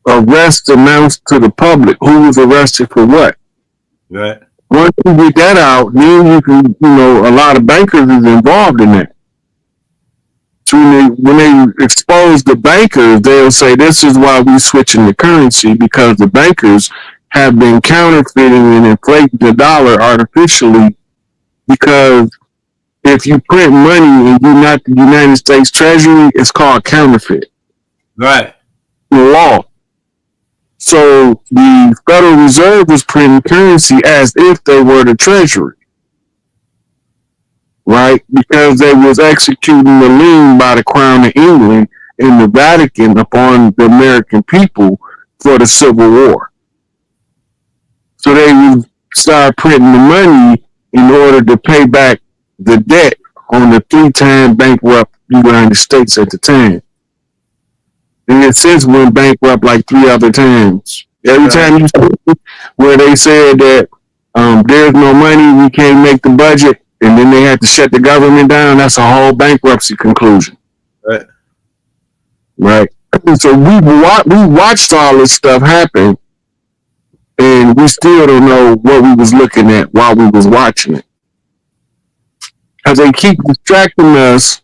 arrest announced to the public. Who was arrested for what? Right. Once you get that out, then you can, a lot of bankers is involved in that. So when they expose the bankers, they'll say this is why we switching the currency, because the bankers have been counterfeiting and inflating the dollar artificially. Because if you print money and you're not the United States Treasury, it's called counterfeit. Right. The law. So the Federal Reserve was printing currency as if they were the Treasury. Right? Because they was executing the lien by the Crown of England and the Vatican upon the American people for the Civil War. So they would start printing the money in order to pay back the debt on the 3-time bankrupt United States at the time. And it since went bankrupt like 3 other times. Every time you see where they said that there's no money, we can't make the budget, and then they had to shut the government down, that's a whole bankruptcy conclusion. Right. So we watched all this stuff happen, and we still don't know what we was looking at while we was watching it. Because they keep distracting us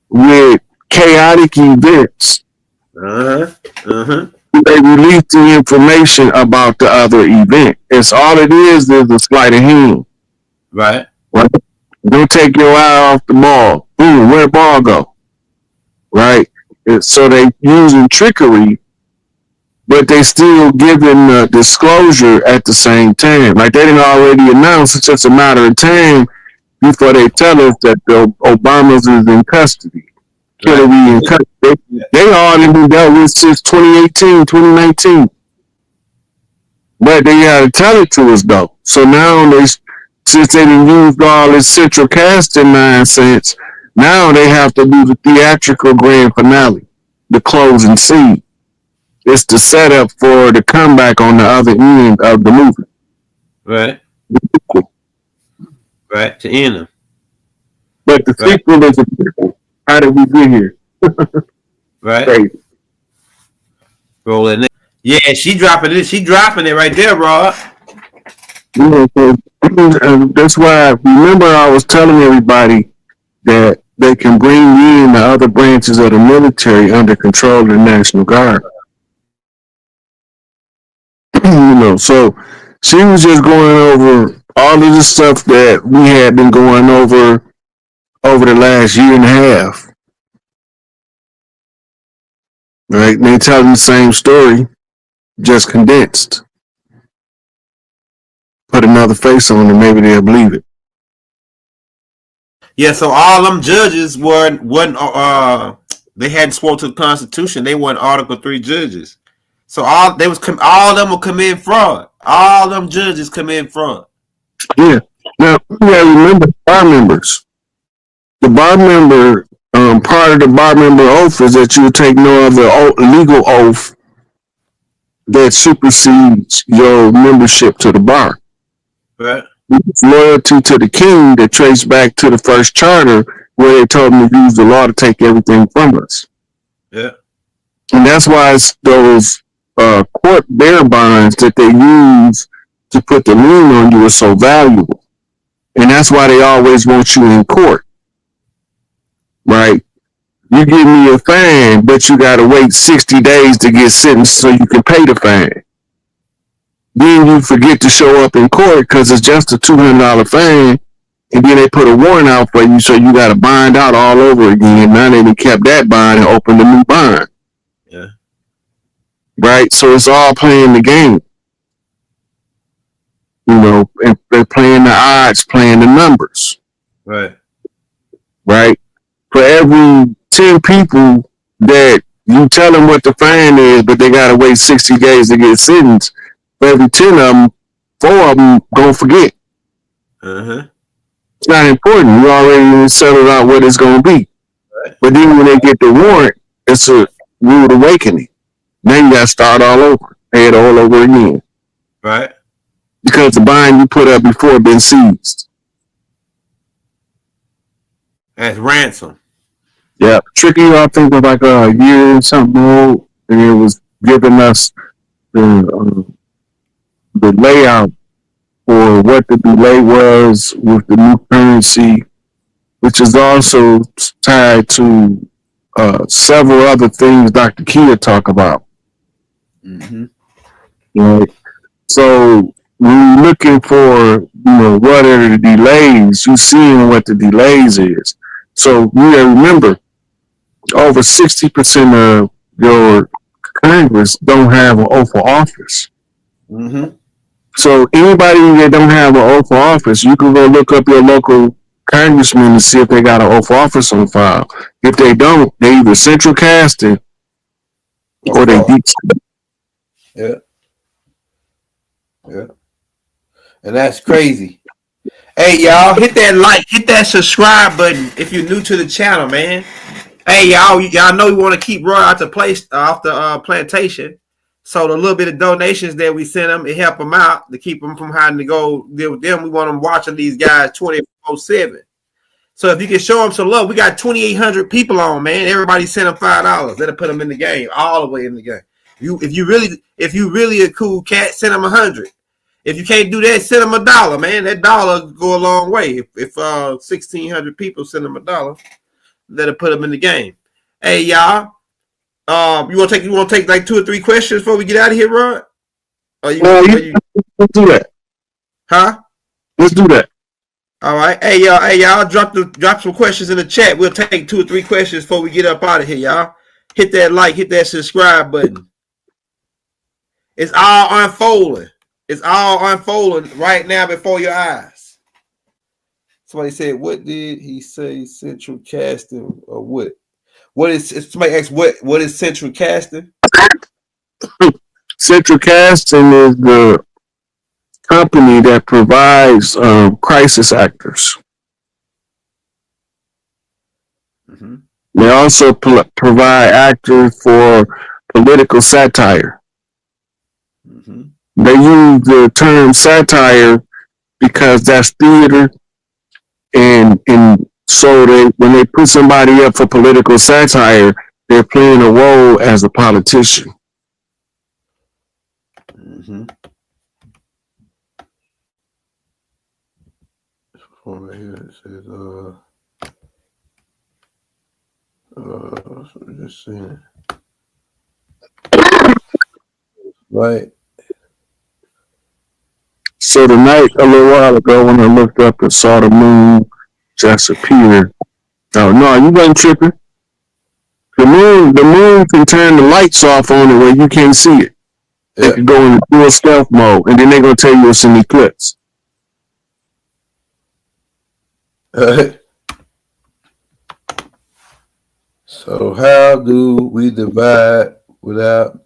with chaotic events. They release the information about the other event. It's all it is a sleight of hand. Right. Don't take your eye off the ball. Boom, where'd the ball go? Right? So they using trickery, but they still giving the disclosure at the same time. Like they didn't already announce, it's just a matter of time before they tell us that the Obamas is in custody. Hillary in custody. They already been dealt with since 2018, 2019. But they gotta tell it to us though. So now since they done used all this central casting nonsense, now they have to do the theatrical grand finale, the closing scene. It's the setup for the comeback on the other end of the movie. Right. Right, to end them. But the sequel is a sequel. How did we get here? Right. Crazy. Rolling it. Yeah, she dropping it right there, bro. Yeah, so that's why, remember I was telling everybody that they can bring in the other branches of the military under control of the National Guard. So she was just going over all of the stuff that we had been going over the last year and a half. Right? And they telling the same story, just condensed. Put another face on it, maybe they'll believe it. Yeah, so all them judges wasn't they hadn't sworn to the Constitution. They weren't Article 3 judges. So all of them will commit fraud. All them judges commit fraud. Yeah. Now you gotta remember bar members. The bar member, part of the bar member oath is that you take no other legal oath that supersedes your membership to the bar. Right. It's loyalty to the king that traced back to the first charter where they told them to use the law to take everything from us. Yeah. And that's why it's those court bearer bonds that they use to put the lien on you are so valuable. And that's why they always want you in court. Right? You give me a fine, but you gotta wait 60 days to get sentenced so you can pay the fine. Then you forget to show up in court because it's just a $200 fine, and then they put a warrant out for you, so you got to bind out all over again. Now they kept that bond and opened a new bond. Yeah. Right? So it's all playing the game. And they're playing the odds, playing the numbers. Right. Right? For every 10 people that you tell them what the fine is, but they got to wait 60 days to get sentenced, for every 10 of them, 4 of them gonna forget. It's not important. You already settled out what it's gonna be. Right. But then when they get the warrant, it's a rude awakening. Then you gotta start all over, pay it all over again. Right. Because the bond you put up before been seized. That's ransom. Yeah. Tricky, I think was like a year and something old, and it was giving us the layout for what the delay was with the new currency, which is also tied to several other things Dr. Kia talk about. Mm-hmm. Right? So when you're looking for, what are the delays, you're seeing what the delays is. So you gotta remember, over 60% of your Congress don't have an oath of office. Mm-hmm. So anybody that don't have an oath of office, you can go look up your local congressman and see if they got an oath of office on file. If they don't, they either central casting or they deep. Yeah. Yeah. And that's crazy. Hey, y'all, hit that like, hit that subscribe button if you're new to the channel, man. Hey, y'all know we want to keep Roy off the plantation. So the little bit of donations that we send them, it help them out to keep them from having to go deal with them. We want them watching these guys 24/7. So if you can show them some love, we got 2,800 people on, man. Everybody send them $5. That'll put them in the game, all the way in the game. If you really a cool cat, send them 100. If you can't do that, send them $1, man. That dollar go a long way. If 1,600 people send them $1, that'll put them in the game. Hey, y'all. You want to take like 2 or 3 questions before we get out of here, Rod? Let's do that. Huh? Let's do that. All right. Hey, y'all. Drop some questions in the chat. We'll take 2 or 3 questions before we get up out of here, y'all. Hit that like, hit that subscribe button. It's all unfolding. It's all unfolding right now before your eyes. Somebody said, "What did he say? Central casting or what? What is?" Somebody asked, "What is central casting?" Central casting is the company that provides crisis actors. Mm-hmm. They also provide actors for political satire. Mm-hmm. They use the term satire because that's theater, and so when they put somebody up for political satire, they're playing a role as a politician. Mm-hmm. Right here it says, just seeing, right. So tonight, a little while ago, when I looked up and saw the moon just appear, oh no, you wasn't tripping. The moon can turn the lights off on it where you can't see it. They can go into full stealth mode, and then they're gonna tell you it's an eclipse. So how do we divide without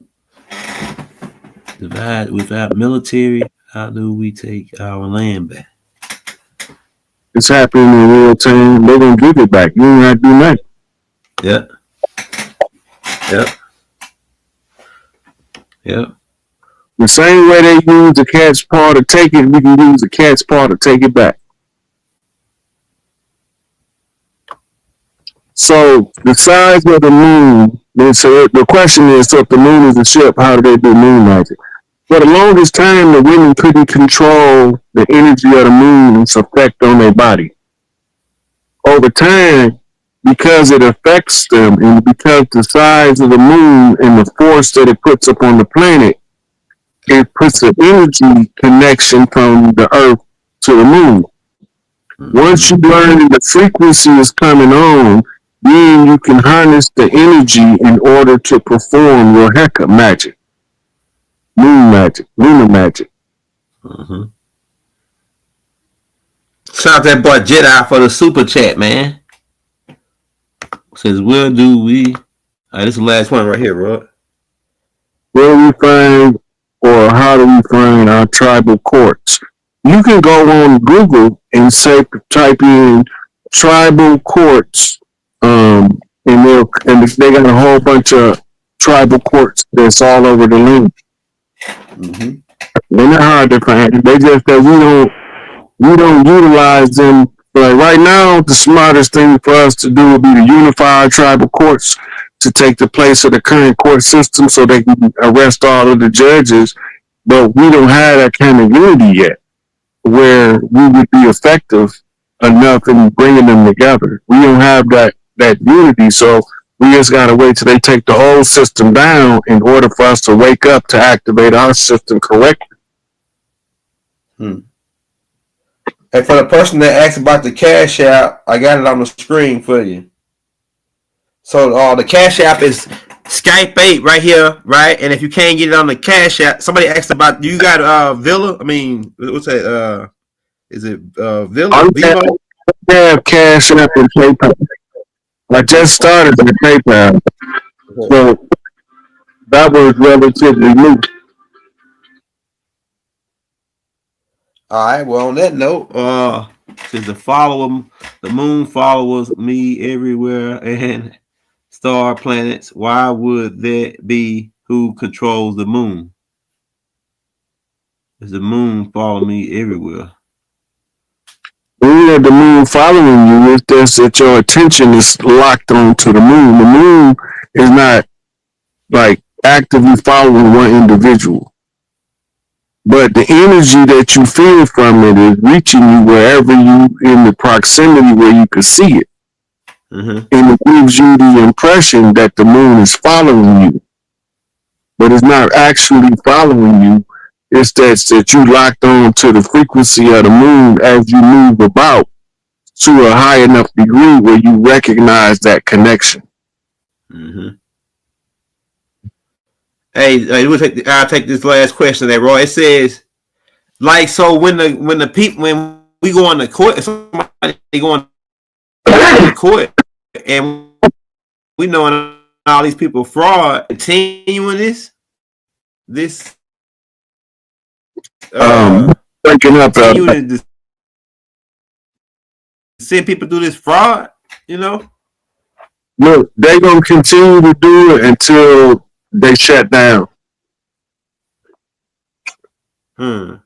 military? How do we take our land back? It's happening in real time. They're gonna give it back. You don't have to do nothing. Yeah. Yep. Yep. The same way they use the cat's paw to take it, we can use the cat's paw to take it back. So the size of the moon, the question is, so if the moon is a ship, how do they do moon magic? For the longest time, the women couldn't control the energy of the moon and its effect on their body. Over time, because it affects them and because the size of the moon and the force that it puts upon the planet, it puts an energy connection from the earth to the moon. Once you learn the frequency is coming on, then you can harness the energy in order to perform your Heka magic, moon magic, lunar magic. Mm-hmm. Shout out that boy Jedi for the super chat, man. Says, where do we? All right, this is the last one right here, Rod. Where do we find, or how do we find our tribal courts? You can go on Google and type in tribal courts, and they got a whole bunch of tribal courts that's all over the land. Mm-hmm. They're not hard to find. They just that we don't utilize them. But right now, the smartest thing for us to do would be to unify our tribal courts to take the place of the current court system so they can arrest all of the judges. But we don't have that kind of unity yet. where we would be effective enough in bringing them together. We don't have that unity, so we just gotta wait till they take the old system down in order for us to wake up to activate our system correctly. And for the person that asked about the Cash App, I got it on the screen for you. So the Cash App is Skype 8 right here, right? And if you can't get it on the Cash App, somebody asked about, do you got Villa? I mean, what's that? Is it Villa? I have Cash App and PayPal. I just started with PayPal, so that was relatively new. All right. Well, on that note, says the moon follows me everywhere and star planets. Why would that be? Who controls the moon? Does the moon follow me everywhere? When you have the moon following you, it's just that your attention is locked onto the moon. The moon is not like actively following one individual, but the energy that you feel from it is reaching you wherever you in the proximity where you can see it. And it gives you the impression that the moon is following you, but it's not actually following you. It's that you locked on to the frequency of the moon as you move about to a high enough degree where you recognize that connection. Hey, I'll take this last question there, Roy. It says, like, so when we go on the court, somebody go on the court, and we know all these people fraud, continuing this breaking up to see people do this fraud, you know? Look, they're gonna continue to do it until they shut down. They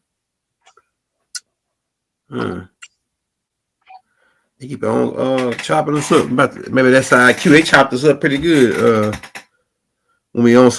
keep on chopping us up. Maybe that's how IQ. They chopped us up pretty good. When we on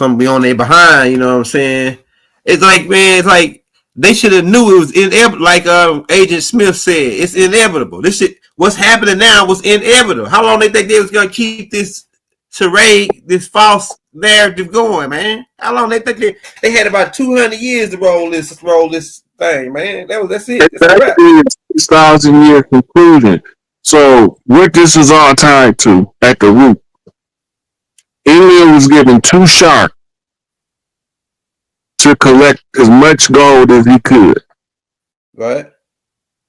their behind, you know what I'm saying? It's like, man, it's like they should have knew it was inevitable. Like Agent Smith said, it's inevitable. This shit, what's happening now was inevitable. How long they think they was gonna keep this charade, this false narrative going, man? How long they think they had about 200 years to roll this thing, man? That's it. That's 6,000 year conclusion. So what this is all tied to at the root, England was given too sharp to collect as much gold as he could, right,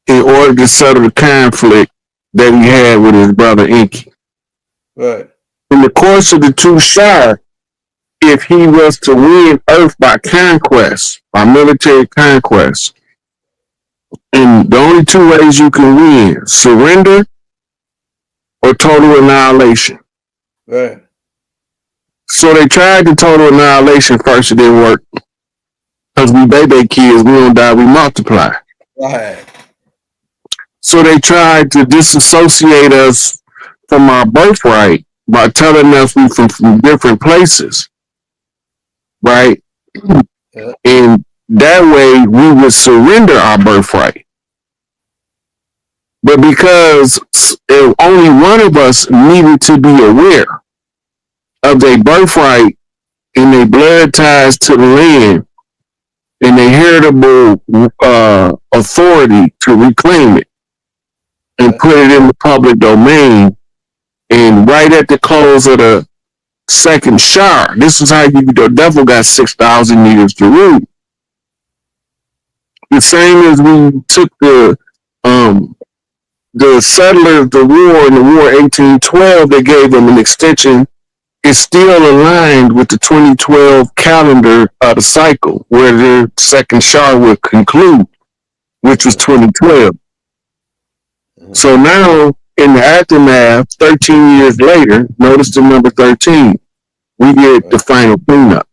in order to settle the conflict that he had with his brother Inky. Right. In the course of the two sharp, if he was to win Earth by conquest, by military conquest, and the only two ways you can win, surrender or total annihilation. Right. So they tried the total annihilation first, it didn't work. Because we baby kids, we don't die, we multiply. Right. So they tried to disassociate us from our birthright by telling us we from different places. Right? Yeah. And that way we would surrender our birthright. But because only one of us needed to be aware of their birthright and their blood ties to the land and their heritable authority to reclaim it and put it in the public domain. And right at the close of the second Shar, this is how the devil got 6,000 years to rule. The same as we took the settlers, the war in the war 1812, they gave them an extension. It's still aligned with the 2012 calendar of the cycle, where the second Shar would conclude, which was 2012. So now, in the aftermath, 13 years later, notice the number 13, we get the final cleanup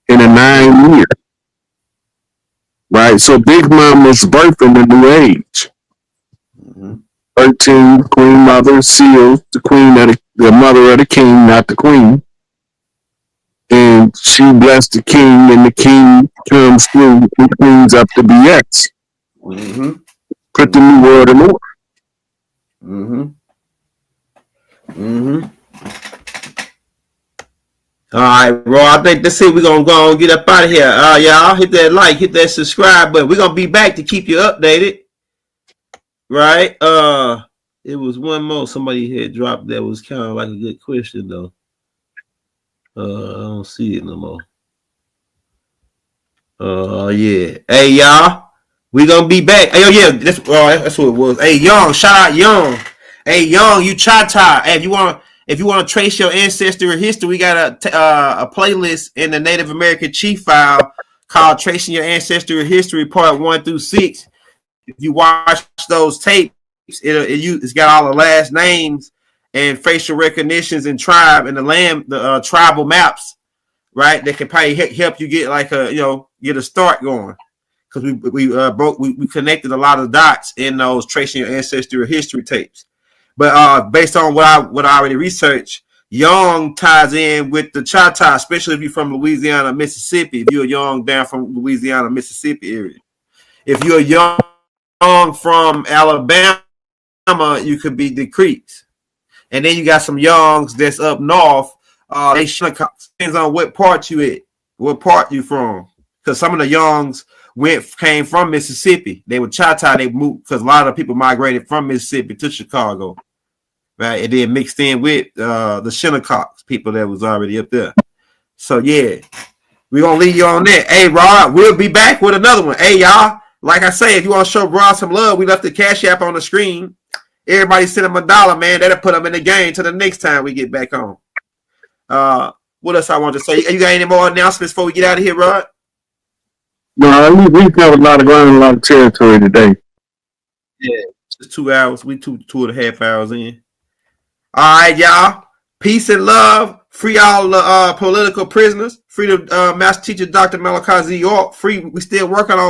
in a 9 year. Right? So Big Mama's birthing the new age. 13, Queen Mother seals the queen of the mother of the king, not the queen. And she blessed the king, and the king comes through and cleans up the BX. Mm-hmm. Put the new world in order. Mm-hmm. Mm-hmm. All right, bro. I think that's it. We're gonna go and get up out of here. Y'all hit that like, hit that subscribe button. We're gonna be back to keep you updated. Right? It was one more somebody had dropped that was kind of like a good question though. I don't see it no more. Yeah. Hey y'all, we gonna be back. Hey, yeah, that's what it was. Hey Young, shout out Young. Hey Young, you cha-cha. Hey, if you want to trace your ancestry history, we got a playlist in the Native American Chief file called Tracing Your Ancestry History Part 1 through 6. If you watch those tapes, it's got all the last names and facial recognitions and tribe and the tribal maps, right? That can probably help you get like get a start going, because we connected a lot of dots in those Tracing Your Ancestry History tapes. But based on what I already researched, Young ties in with the Chata, especially if you're from Louisiana, Mississippi. If you're Young down from Louisiana, Mississippi area. If you're Young from Alabama, you could be the Creeks. And then you got some Youngs that's up north. They depends on what part you at, what part you from. Because some of the Youngs came from Mississippi. They were Chata. They moved because a lot of people migrated from Mississippi to Chicago, right? And then mixed in with the Shinnecock people that was already up there. So yeah, we're gonna leave you on that. Hey Rod, we'll be back with another one. Hey y'all, like I say, if you want to show Rod some love, we left the Cash App on the screen. Everybody send him $1, man. That'll put him in the game till the next time we get back on. What else I want to say? You got any more announcements before we get out of here, Rod? No, we covered a lot of ground and a lot of territory today. Yeah, just 2 hours. We 2.5 hours in. All right, y'all. Peace and love. Free all the political prisoners. Free the Master Teacher Dr. Malachi Z. York. Free. We still working on